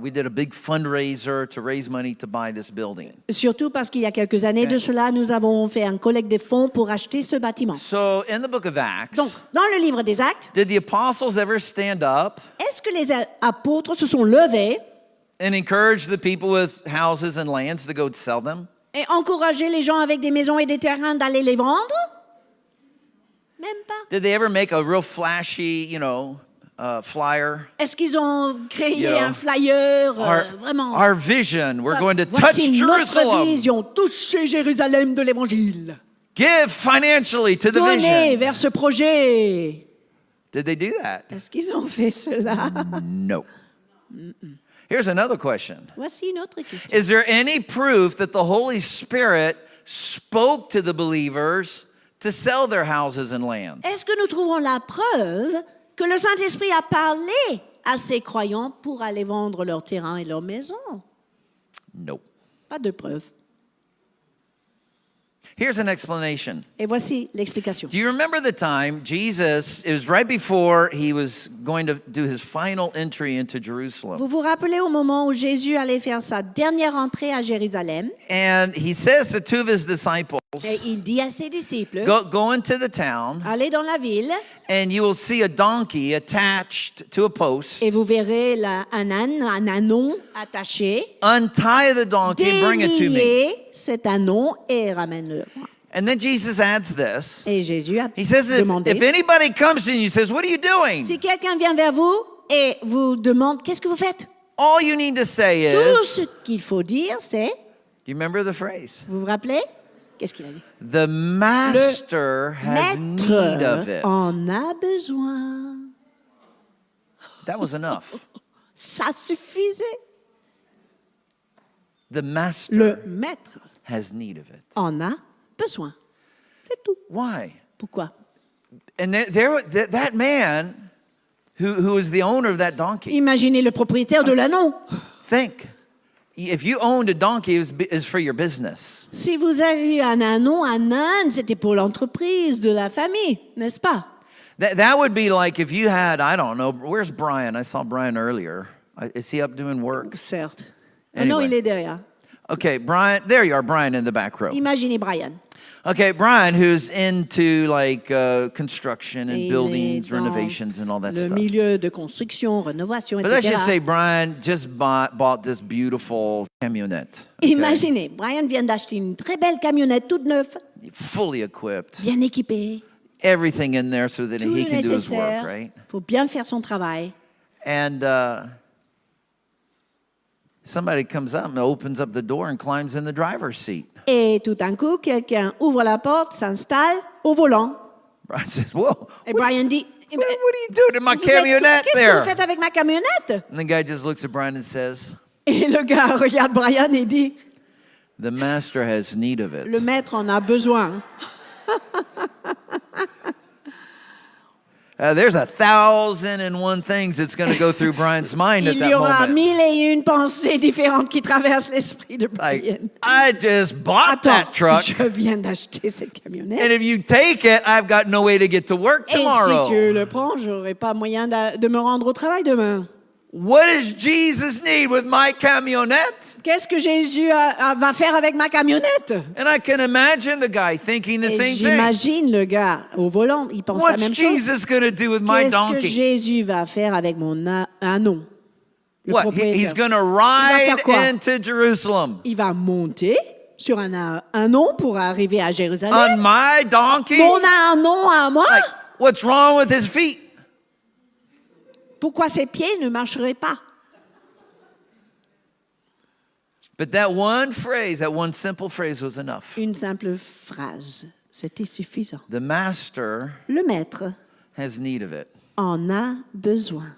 We did a big fundraiser to raise money to buy this building. Surtout parce qu'il y a quelques années de cela, nous avons fait un collecte de fonds pour acheter ce bâtiment. So in the book of Acts, Donc, dans le livre des Actes, did the apostles ever stand up est-ce que les apôtres se sont levés and encourage the people with houses and lands to go sell them? et encouragé les gens avec des maisons et des terrains d'aller les vendre? Même pas. Did they ever make a real flashy, flyer? Est-ce qu'ils ont créé You know, un flyer Our, vraiment? our vision, we're going to touch Voici notre Jerusalem. vision, toucher Jérusalem de l'Évangile. Give financially to the Donnez vision. vers ce projet. Did they do that? Est-ce qu'ils ont fait cela? No. Here's another question. Voici une autre question. Is there any proof that the Holy Spirit spoke to the believers to sell their houses and lands? Est-ce que nous trouvons la preuve que le Saint-Esprit a parlé à ces croyants pour aller vendre leurs terrains et leurs maisons? Nope. Pas de preuve. Here's an explanation. Et voici l'explication. Do you remember the time Jesus, it was right before he was going to do his final entry into Jerusalem. Vous vous rappelez au moment où Jésus allait faire sa dernière entrée à Jérusalem And he says to two of his disciples, et il dit à ses disciples, go into the town allez dans la ville and you will see a donkey attached to a post. et vous verrez un âne, un anon attaché. Untie the donkey and bring it to me. Déliez cet anon et ramène-le. And then Jesus adds this. Et Jésus a He says, demandé, if anybody comes to you and says, what are you doing? si quelqu'un vient vers vous et vous demande, qu'est-ce que vous faites? All you need to say Tout is, ce qu'il faut dire, c'est, you remember the phrase? vous vous rappelez? Qu'est-ce qu'il a dit? The master has need of Maître it. en a besoin. That was enough. Ça suffisait. The master Le maître has need of it. en a besoin. C'est tout. Why? Pourquoi? And that man who was the owner of that donkey, Imaginez le propriétaire de l'anneau. think, if you owned a donkey, it was for your business. Si vous avez un anneau, un âne, c'était pour l'entreprise de la famille, n'est-ce pas? That would be like if you had, I don't know, where's Brian? I saw Brian earlier. Is he up doing work? Certes. Anyway. Non, il est derrière. Okay, Brian, there you are, Brian in the back row. Imaginez Brian. Okay, Brian, who's into like construction Et and il buildings, est dans renovations, and all that le stuff. milieu de construction, rénovation, But let's just say etc. Brian just bought this beautiful camionnette. okay? Imaginez, Brian vient d'acheter une très belle camionnette toute neuve, Fully equipped, bien équipée, everything in there so that tout he le can do his work, nécessaire right? pour bien faire son travail. And somebody comes up and opens up the door and climbs in the driver's seat. Et tout d'un coup, quelqu'un ouvre la porte, s'installe au volant. Brian says, "Whoa, Et Brian dit, what are you doing in my Vous êtes- camionnette qu'est-ce que there?" vous faites avec ma camionnette? And the guy just looks at Brian and says, Et le gars regarde Brian et dit, "The master has need of le it." maître en a besoin. There's 1,001 things that's going to go through Brian's mind at Il that y aura moment. 1001 pensées différentes qui traversent l'esprit de Brian. Like, I just bought Attends, that truck, je viens d'acheter cette camionnette. and if you take it, I've got no way to get to work Et si tu tomorrow. le prends, j'aurai pas moyen de me rendre au travail demain. What does Jesus need with my camionnette? Qu'est-ce que Jésus va faire avec ma camionnette? And I can imagine the guy thinking the Et same thing. j'imagine le gars au volant, il pense la What's même chose. Jesus going to do with my Qu'est-ce que donkey? Jésus va faire avec mon anon? Le What? propriétaire. He's going to faire ride quoi? into Jerusalem Il va monter sur un anon pour arriver à on Jérusalem. my donkey? Mon anon à moi? Like, what's wrong with his feet? Pourquoi ses pieds ne marcheraient pas? But that one phrase, that one simple phrase was enough. Une simple phrase, c'était suffisant. The master Le maître has need of it. en a besoin.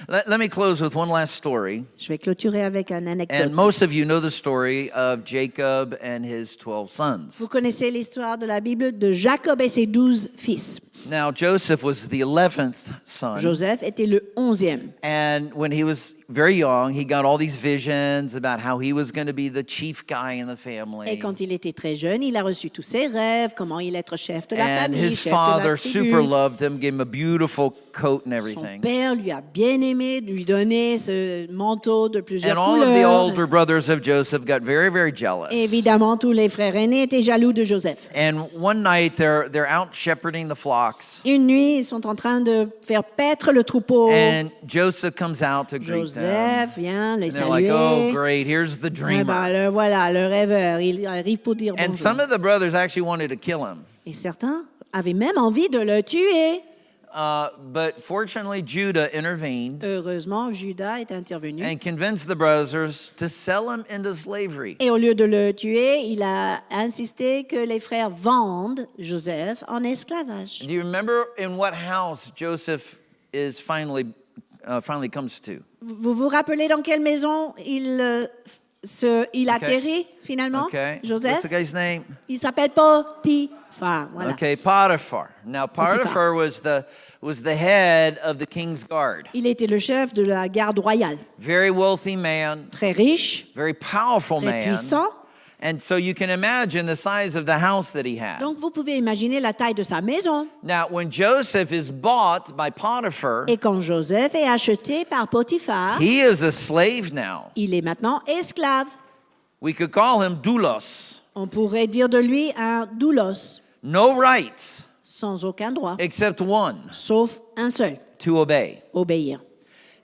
Let me close with one last story. Je vais clôturer avec une anecdote. And most of you know the story of Jacob and his 12 sons. Vous connaissez l'histoire de la Bible de Jacob et ses 12 fils. Now, Joseph was the 11th son. Joseph était le 11e. And when he was very young, he got all these visions about how he was going to be the chief guy in the Et family. quand il était très jeune, il a reçu tous ses rêves, comment il être chef de la And famille, his chef de la father tribu. super loved him, gave him a beautiful coat and Son everything. père lui a bien aimé, lui donner ce manteau de plusieurs And all of the couleurs. older brothers of Joseph got very, very jealous. Évidemment, tous les frères aînés étaient jaloux de Joseph. And one night they're out shepherding the flocks. Une nuit, ils sont en train de faire paître le troupeau. And Joseph comes out to greet them. Joseph vient les And they're like, saluer. "Oh, great, here's the Eh dreamer." ben, voilà, le rêveur, il arrive pour dire And bonjour. some of the brothers actually wanted to kill him. Et certains avaient même envie de le tuer. But fortunately, Judah intervened Heureusement, Judas est intervenu. and convinced the brothers to sell him into slavery. Et au lieu de le tuer, il a insisté que les frères vendent Joseph en esclavage. Do you remember in what house Joseph is finally comes to? Vous vous rappelez dans quelle maison il atterrit finalement, Okay. Joseph? What's the guy's name? Il s'appelle Potiphar. Voilà. Okay, Potiphar. Now Potiphar was the head of the king's guard. Il était le chef de la garde royale. Very wealthy man, Très riche, very powerful très man. puissant. And so you can imagine the size of the house that he had. Donc vous pouvez imaginer la taille de sa maison. Now, when Joseph is bought by Potiphar, Et quand Joseph est acheté par Potiphar, he is a slave now. il est maintenant esclave. We could call him doulos. On pourrait dire de lui un doulos, No rights sans aucun droit, except one, sauf un seul, to obey. obéir.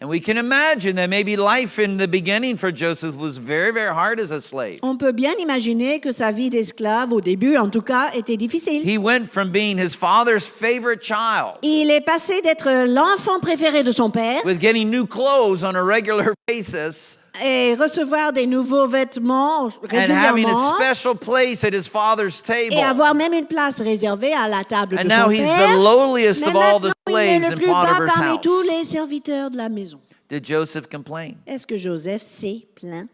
And we can imagine that maybe life in the beginning for Joseph was very, very hard as a slave. On peut bien imaginer que sa vie d'esclave, au début en tout cas, était difficile. He went from being his father's favorite child Il est passé d'être l'enfant préféré de son père with getting new clothes on a regular basis et recevoir des nouveaux vêtements and having a régulièrement special place at his father's table. et avoir même une place réservée à la table And de now son he's père. the lowliest Mais of all the maintenant, il est slaves le in plus bas Potiphar's parmi house. tous les serviteurs de la maison. Did Joseph complain? Est-ce que Joseph s'est plaint?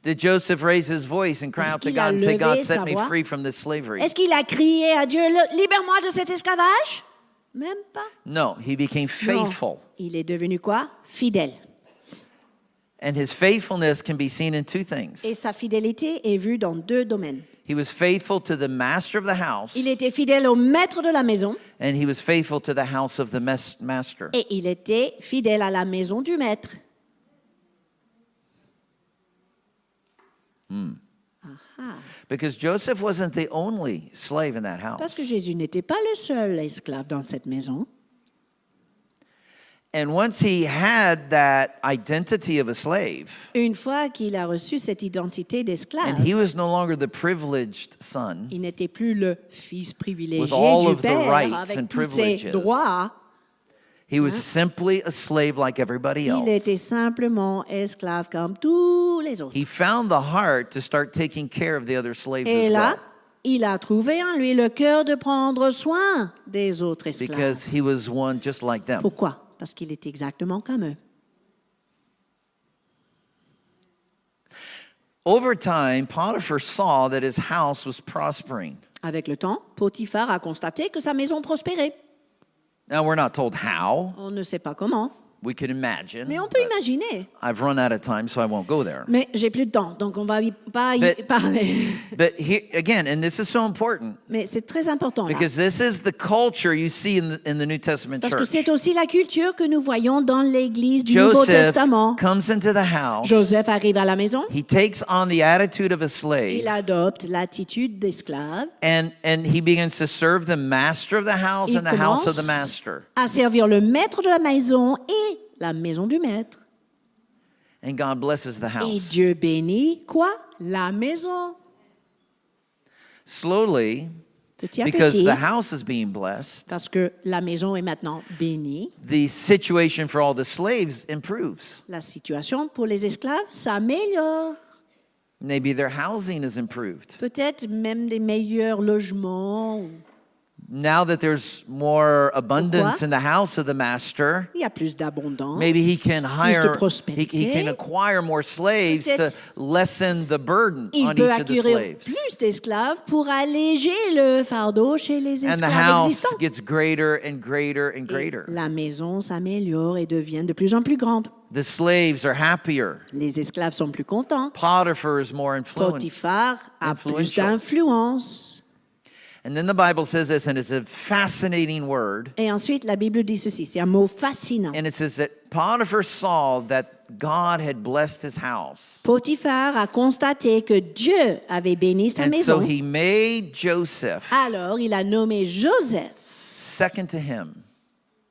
Did Joseph raise his voice and cry Est-ce out to qu'il a God and say, levé "God, sa set me voix? free from this slavery"? Est-ce qu'il a crié à Dieu, libère-moi de cet esclavage? Même pas. No, he became faithful. Non. Il est devenu quoi? Fidèle. And his faithfulness can be seen in two things. Et sa fidélité est vue dans deux domaines. He was faithful to the master of the house, Il était fidèle au maître de la maison and he was faithful to the house of the master. et il était fidèle à la maison du maître. Because Joseph wasn't the only slave in that Parce house. que Jésus n'était pas le seul esclave dans cette maison. And once he had that identity of a slave, Une fois qu'il a reçu cette identité d'esclave, and he was no longer the privileged son, il n'était plus le fils privilégié With all du of the père rights avec and tous ses privileges. droits. he was simply a slave like everybody Il était else. simplement esclave comme tous les autres. he found the heart to start taking care of the other slaves Et as là, well. il a trouvé en lui le cœur de prendre soin des autres esclaves. Because he was one just like them. Pourquoi? Parce qu'il est exactement comme eux. Over time, Potiphar saw that his house was prospering. Avec le temps, Potiphar a constaté que sa maison prospérait. Now, we're not told how. On ne sait pas comment, We could imagine. mais on peut but imaginer. I've run out of time, so I won't go there. Mais j'ai plus de temps, donc on va pas y But- parler. But here, again, and this is so important, Mais c'est très important là. because this is the culture you see in the New Testament Parce que church. c'est aussi la culture que nous voyons dans l'Église du Nouveau Joseph Testament. comes into the house. Joseph arrive à la maison, He takes on the attitude of a il slave, adopte l'attitude d'esclave and he begins to serve the master of the house Il and the house of commence the master. à servir le maître de la maison et la maison du maître. And God blesses the Et house. Dieu bénit quoi? La maison. Slowly, Petit à because petit, the house is being blessed, parce que la maison est maintenant bénie, the situation for all the slaves improves. la situation pour les esclaves s'améliore. Maybe their housing is improved. Peut-être même des meilleurs logements. Now that there's more abundance Pourquoi? in the house of the master, Il y a plus d'abondance, maybe he can plus de hire, he prospérité. can acquire more slaves to Peut-être lessen the burden Il on peut each of the acquérir slaves. plus d'esclaves pour alléger le fardeau chez les And the esclaves house existants. gets greater and greater and Et greater. la maison s'améliore et devient de plus en plus grande. The slaves are happier. Les esclaves sont plus contents. Potiphar is more influential. Potiphar a plus influential. d'influence. And then the Bible says this, and it's a fascinating word. Et ensuite, la Bible dit ceci, c'est un mot fascinant. And it says that Potiphar saw that God had blessed his house. Potiphar a constaté que Dieu avait béni sa And so maison. he made Joseph Alors, il a nommé Joseph second to him.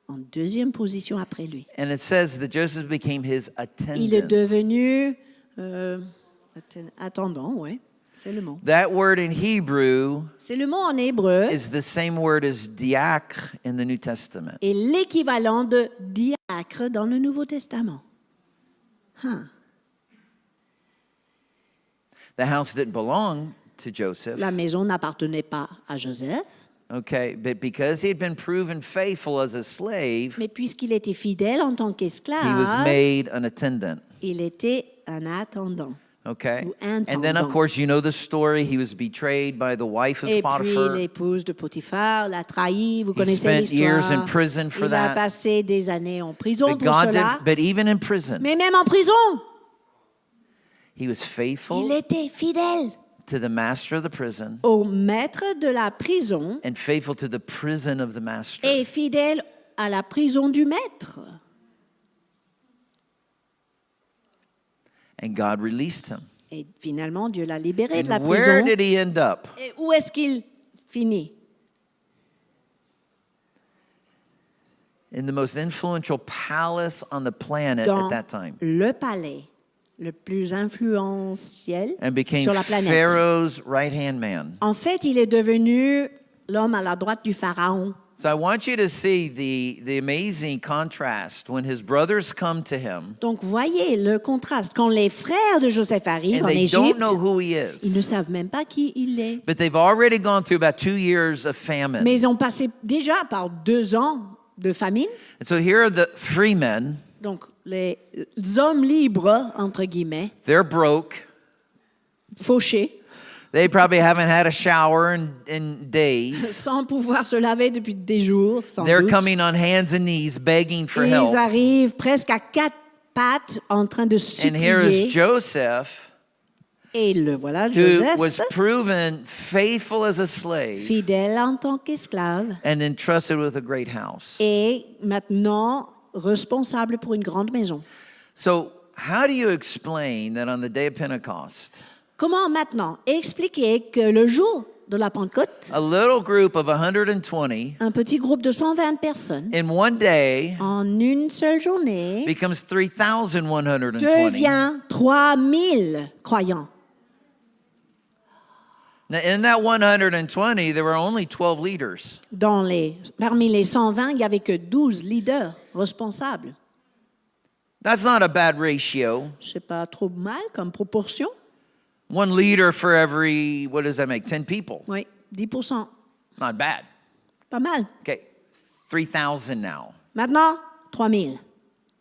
en deuxième position après lui. And it says that Joseph became his Il est attendant. devenu attendant, ouais, c'est le mot. That word in Hebrew C'est le mot en hébreu is the same word as diacre in the New Testament. et l'équivalent de diacre dans le Nouveau Testament. The house didn't belong to Joseph, La maison n'appartenait pas à Joseph, okay, but because he had been proven faithful as a slave, mais puisqu'il était fidèle en tant he was qu'esclave, made an attendant. il était un attendant. Okay? Ou And then, of intendant. course, you know the story. He was betrayed by the wife of Et puis Potiphar. l'épouse de Potiphar l'a trahi, vous He connaissez spent years l'histoire. in prison for Il a that. passé des années en prison But pour God cela. did, but even in prison, Mais même en prison, he was faithful il était fidèle to the master of the prison au maître de la prison and faithful to the prison of the master. et fidèle à la prison du maître. And God released him. Et finalement, Dieu l'a libéré de la And where prison. did he end up? Et où est-ce qu'il finit? In the most influential palace on the planet Dans at that time. le palais le plus influentiel And became sur la planète. Pharaoh's right-hand man. En fait, il est devenu l'homme à la droite du pharaon. So I want you to see the amazing contrast when his brothers come to him Donc, voyez le contraste. Quand les frères de Joseph arrivent and en they don't Égypte, know who he ils ne is. savent même pas qui il est. But they've already gone through about 2 years of famine. Mais ils ont passé déjà par 2 ans de famine. And so here are the free men. Donc, les hommes libres, entre guillemets, They're broke. fauchés, They probably haven't had a shower in days. sans pouvoir se laver depuis des jours, sans They're doute. coming on hands and knees begging for Et help. ils arrivent presque à 4 pattes en train de And here is supplier. Joseph, Et le voilà, who was Joseph, proven faithful as a slave fidèle en tant qu'esclave, and entrusted with a great house. et maintenant responsable pour une grande maison. So, how do you explain that on the day of Pentecost, Comment maintenant expliquer que le jour de la Pentecôte, a little group of 120 un petit groupe de 120 personnes, in one day en une seule journée, becomes 3,120? devient 3000 croyants? Now, in that 120, there were only 12 leaders. Parmi les 120, il n'y avait que 12 leaders responsables. That's not a bad ratio. C'est pas trop mal comme proportion. One leader for every, what does that make? 10 people. Oui, 10%. Not bad. Pas mal. Okay, 3,000 now. Maintenant, 3000.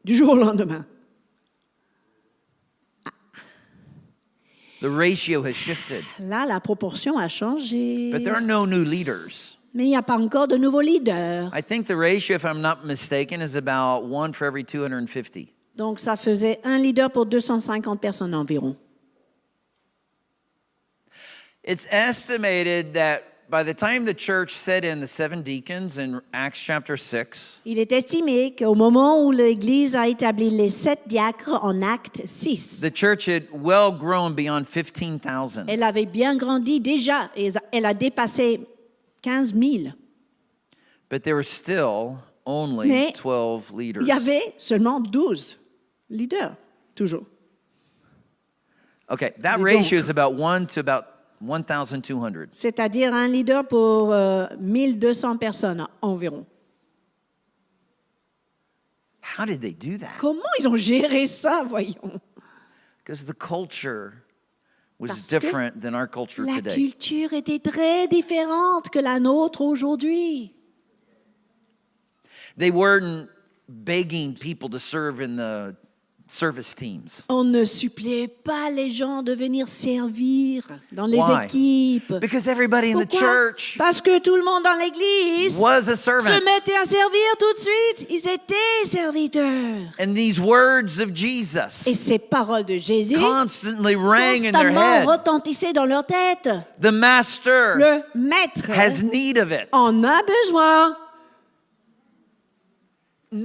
Du jour au lendemain. The ratio has shifted. Là, la proportion a changé. But there are no new leaders. Mais il n'y a pas encore de nouveaux leaders. I think the ratio, if I'm not mistaken, is about 1 for every 250. Donc, ça faisait un leader pour 250 personnes environ. It's estimated that by the time the church set in the 7 deacons in Acts chapter 6, Il est estimé qu'au moment où l'Église a établi les 7 diacres en Acte 6, the church had well grown beyond 15,000. elle avait bien grandi déjà et elle a dépassé 15 000. But there were still only Mais 12 leaders. Il y avait seulement 12 leaders, toujours. Okay, that Et donc- ratio is about 1 to about 1,200. C'est-à-dire un leader pour 1200 personnes environ. How did they do that? Comment ils ont géré ça, voyons? Because the culture was Parce que different than our culture La today. culture était très différente que la nôtre aujourd'hui. They weren't begging people to serve in the service teams. On ne suppliait pas les gens de venir servir dans les Why? équipes. Because everybody in the Pourquoi? church Parce que tout le monde dans l'Église was a se servant. mettait à servir tout de suite. Ils étaient serviteurs. And these words of Et Jesus ces paroles de Jésus constantly rang in their constamment head. retentissaient dans leur tête. The master Le maître has need of it. en a besoin.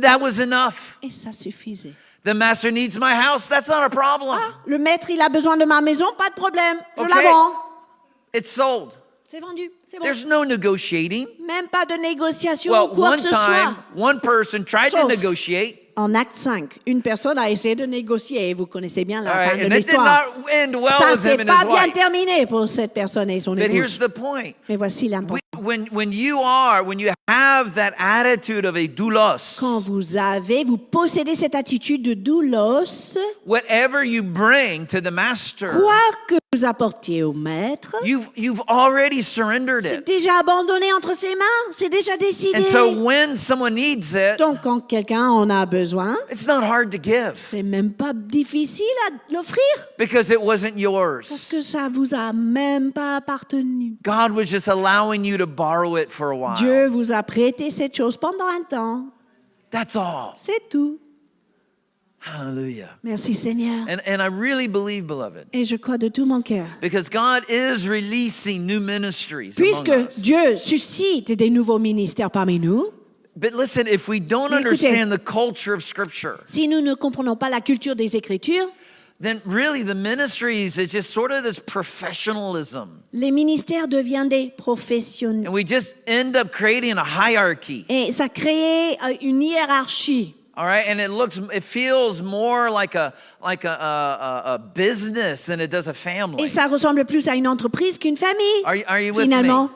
That was enough. Et ça suffisait. The master needs my house. That's not a problem. Ah, le maître, il a besoin de ma maison, pas de problème. Je Okay. la vends. It's sold. C'est vendu, c'est bon. There's no negotiating. Même pas de négociation Well, ou quoi one que ce time, soit. one person tried to Sauf negotiate. En acte 5, une personne a essayé de négocier. Et vous connaissez bien la All fin right, de and it did l'histoire. not end well Ça with s'est him and pas his bien wife. terminé pour cette personne et son But here's épouse. the point. Mais voici l'important. When you have that attitude of a doulos, Quand vous possédez cette attitude de doulos, whatever you bring to the master, quoi que vous apportiez au maître, you've already surrendered c'est it. déjà abandonné entre ses mains, c'est déjà décidé. And so when someone needs it, Donc quand quelqu'un en a besoin, it's not hard to give c'est même pas difficile à l'offrir because it wasn't parce yours. que ça vous a même pas appartenu. God was just allowing you to borrow it for a while. Dieu vous a prêté cette chose pendant un temps. That's all. C'est tout. Hallelujah. Merci Seigneur. And I really believe, beloved, Et je crois de tout mon cœur. because God is releasing new ministries Puisque among us. Dieu suscite des nouveaux ministères parmi nous, But listen, if we don't Mais écoutez, understand the culture of Scripture, si nous ne comprenons pas la culture des Écritures, then really the ministries is just sort of this professionalism. les ministères deviennent des professionnels. And we just end up creating a hierarchy. Et ça crée une hiérarchie. All right, and it feels more like a business than it does a family. Et ça ressemble plus à une entreprise qu'une famille. Are you with Finalement, me?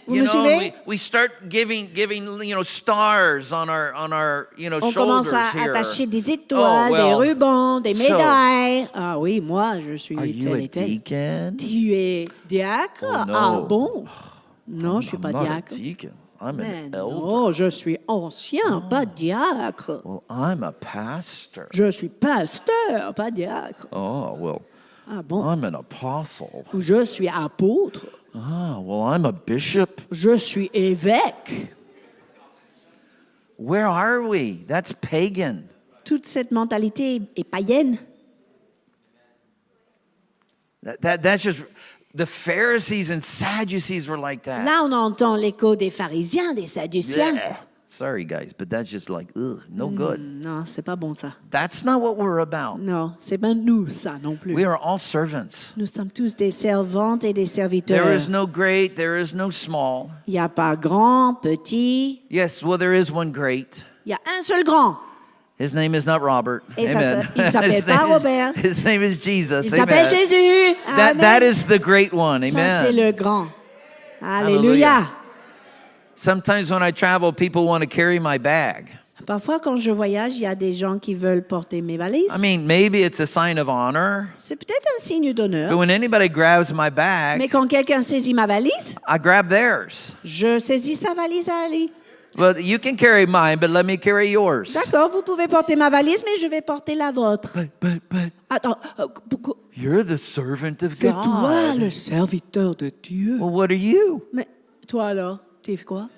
vous You me know, suivez? we start giving stars on our On shoulders commence à here. attacher des étoiles, Oh, well, des rubans, des so- médailles. Ah oui, moi, je suis Are you tel a et tel. deacon? Tu es diacre? Oh, no. Ah bon? Non, je suis pas I'm not a diacre. deacon. I'm Mais an elder. non, je suis ancien, pas diacre. Well, I'm a pastor. Je suis pasteur, pas diacre. Oh, well, Ah bon? I'm an apostle. Je suis apôtre. Ah, well, I'm a bishop. Je suis évêque. Where are we? That's pagan. Toute cette mentalité est païenne. That's just, the Pharisees and Sadducees were like that. Là, on entend l'écho des pharisiens, des sadduciens. Yeah. Sorry, guys, but that's just like, ugh, no good. Non, c'est pas bon ça. That's not what we're about. Non, c'est pas nous ça non plus. We are all servants. Nous sommes tous des servantes et des There serviteurs. is no great, there is no small. Il n'y a pas grand, petit. Yes, well, there is one great. Il y a un seul grand. His name is not Robert. Et ça Amen. il s'appelle His pas name is- Robert. His name is Jesus. Il s'appelle Amen. Jésus. Amen. That is the great one. Ça, c'est Amen. le grand. Hallelujah. Alléluia. Sometimes when I travel, people want to carry my bag. Parfois, quand je voyage, il y a des gens qui veulent porter mes valises. I mean, maybe it's a sign of honor, C'est peut-être un signe but d'honneur. when anybody grabs my bag, Mais quand quelqu'un saisit ma valise, I grab theirs. je saisis sa valise à lui. Well, you can carry mine, but let me carry yours. D'accord, vous pouvez porter ma valise, mais je vais porter la vôtre. But Attends, you're the servant of c'est toi God. le serviteur de Dieu. Well, what are you? Mais toi alors, tu fais quoi?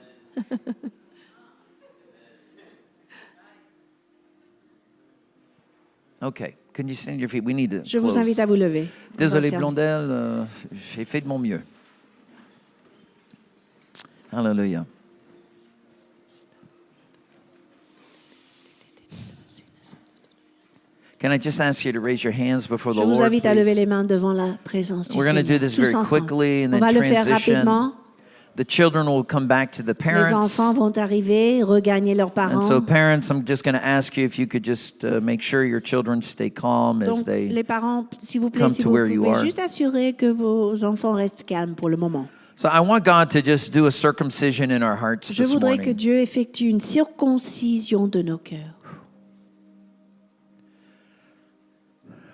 Okay, can you stand your feet? We need to Je vous close. invite à vous lever. On va Désolé, fermer. Blondelle, j'ai fait de mon mieux. Hallelujah. Can I just ask you to raise your hands before the Je vous Lord, invite à lever please? les mains devant la présence du We're going to do Seigneur. this Tous very ensemble. quickly and On then va le faire transition. rapidement. The children will come back to the Les parents. enfants vont arriver, regagner leurs And so, parents. parents, I'm just going to ask you if you could just make sure your children stay calm as Donc, they. les parents, s'il vous plaît, come si to vous where you pouvez are. juste assurer que vos enfants restent calmes pour le moment. So, I want God to just do a circumcision in our hearts Je this voudrais que morning. Dieu effectue une circoncision de nos cœurs.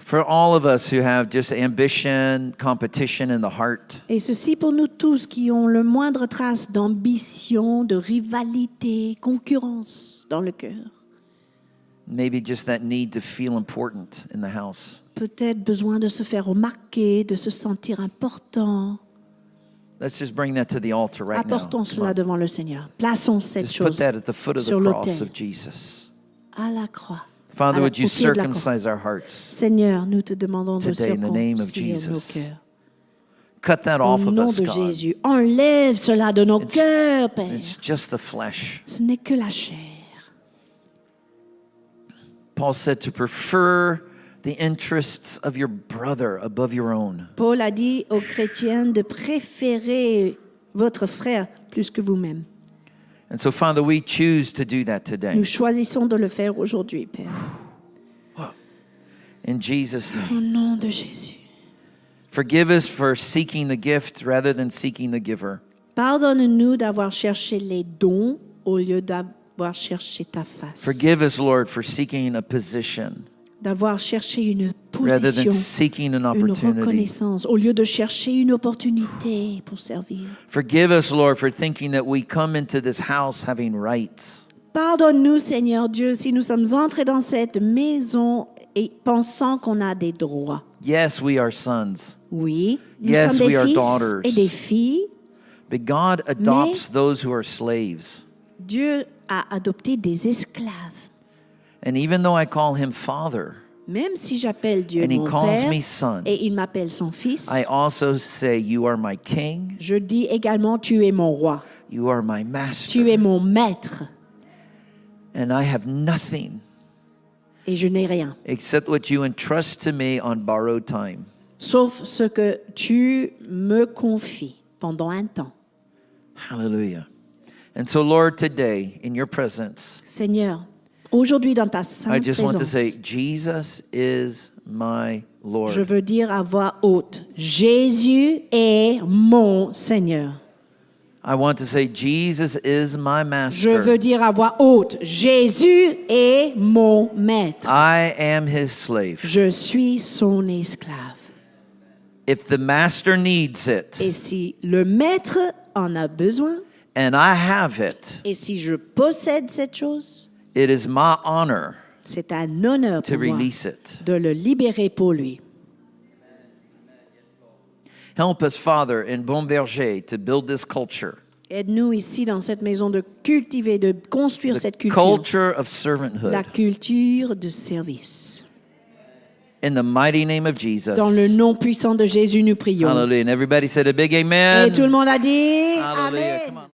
For all of us who have just ambition, competition in the heart, Et ceci pour nous tous qui ont le moindre trace d'ambition, de rivalité, concurrence dans le cœur. maybe just that need to feel important in the house. Peut-être besoin de se faire remarquer, de se sentir important. Let's just bring that to the altar right now. Apportons Come cela on. devant le Seigneur. Plaçons cette Just put chose that at the foot of the sur cross l'autel, of Jesus. à la croix. Father, à la- would you au pied de la croix. circumcise our hearts? Seigneur, nous te demandons de Today, in the name of circoncire nos Jesus. cœurs. Cut that Au off of nom us, de God. Jésus, enlève cela de nos cœurs, Père. It's just the flesh. Ce n'est que la chair. Paul said to prefer the interests of your brother above your own. Paul a dit aux chrétiens de préférer votre frère plus que vous-même. And so, Father, we choose to do that today. Nous choisissons de le faire aujourd'hui, Père. In Jesus' name. Au nom de Jésus. Forgive us for seeking the gift rather than seeking the giver. Pardonne-nous d'avoir cherché les dons au lieu d'avoir cherché ta face. Forgive us, Lord, for seeking a position D'avoir cherché une rather than position, seeking an une opportunity. reconnaissance, au lieu de chercher une opportunité pour servir. Forgive us, Lord, for thinking that we come into this house having rights. Pardonne-nous, Seigneur Dieu, si nous sommes entrés dans cette maison et pensant qu'on a des droits. Yes, we are sons, Oui, nous Yes, sommes we des are fils daughters. et des filles. but God adopts those who are slaves. Dieu a adopté des esclaves. And even though I call him Father, Même si j'appelle Dieu And he mon calls Père me son. et il m'appelle son fils, I also say, You are my King, je dis également tu es mon roi, you are my tu es master, mon maître and I have nothing et je n'ai rien, except what you entrust to me on borrowed time. sauf ce que tu me confies pendant un temps. Hallelujah. And so, Lord, today, in your presence, Seigneur, aujourd'hui dans ta I sainte just want to say, présence, Jesus is my Lord. je veux dire à voix haute, Jésus est mon Seigneur. I want to say, Jesus is my Je master. veux dire à voix haute, Jésus est mon maître. I am his slave. Je suis son esclave. If the master needs it Et si le maître en a besoin, and I have it, et si je possède cette chose, it is my honor c'est un honneur to pour moi release it. de le libérer pour lui. Help us, Father, in Beauberger to build this culture, Aide-nous ici dans cette maison de cultiver, de construire the cette culture, culture of la servanthood. culture de service. In the mighty name of Jesus. Dans le nom puissant de Jésus, nous prions. Hallelujah. And everybody said a big Et amen. tout le monde a dit Hallelujah. Amen. Come on.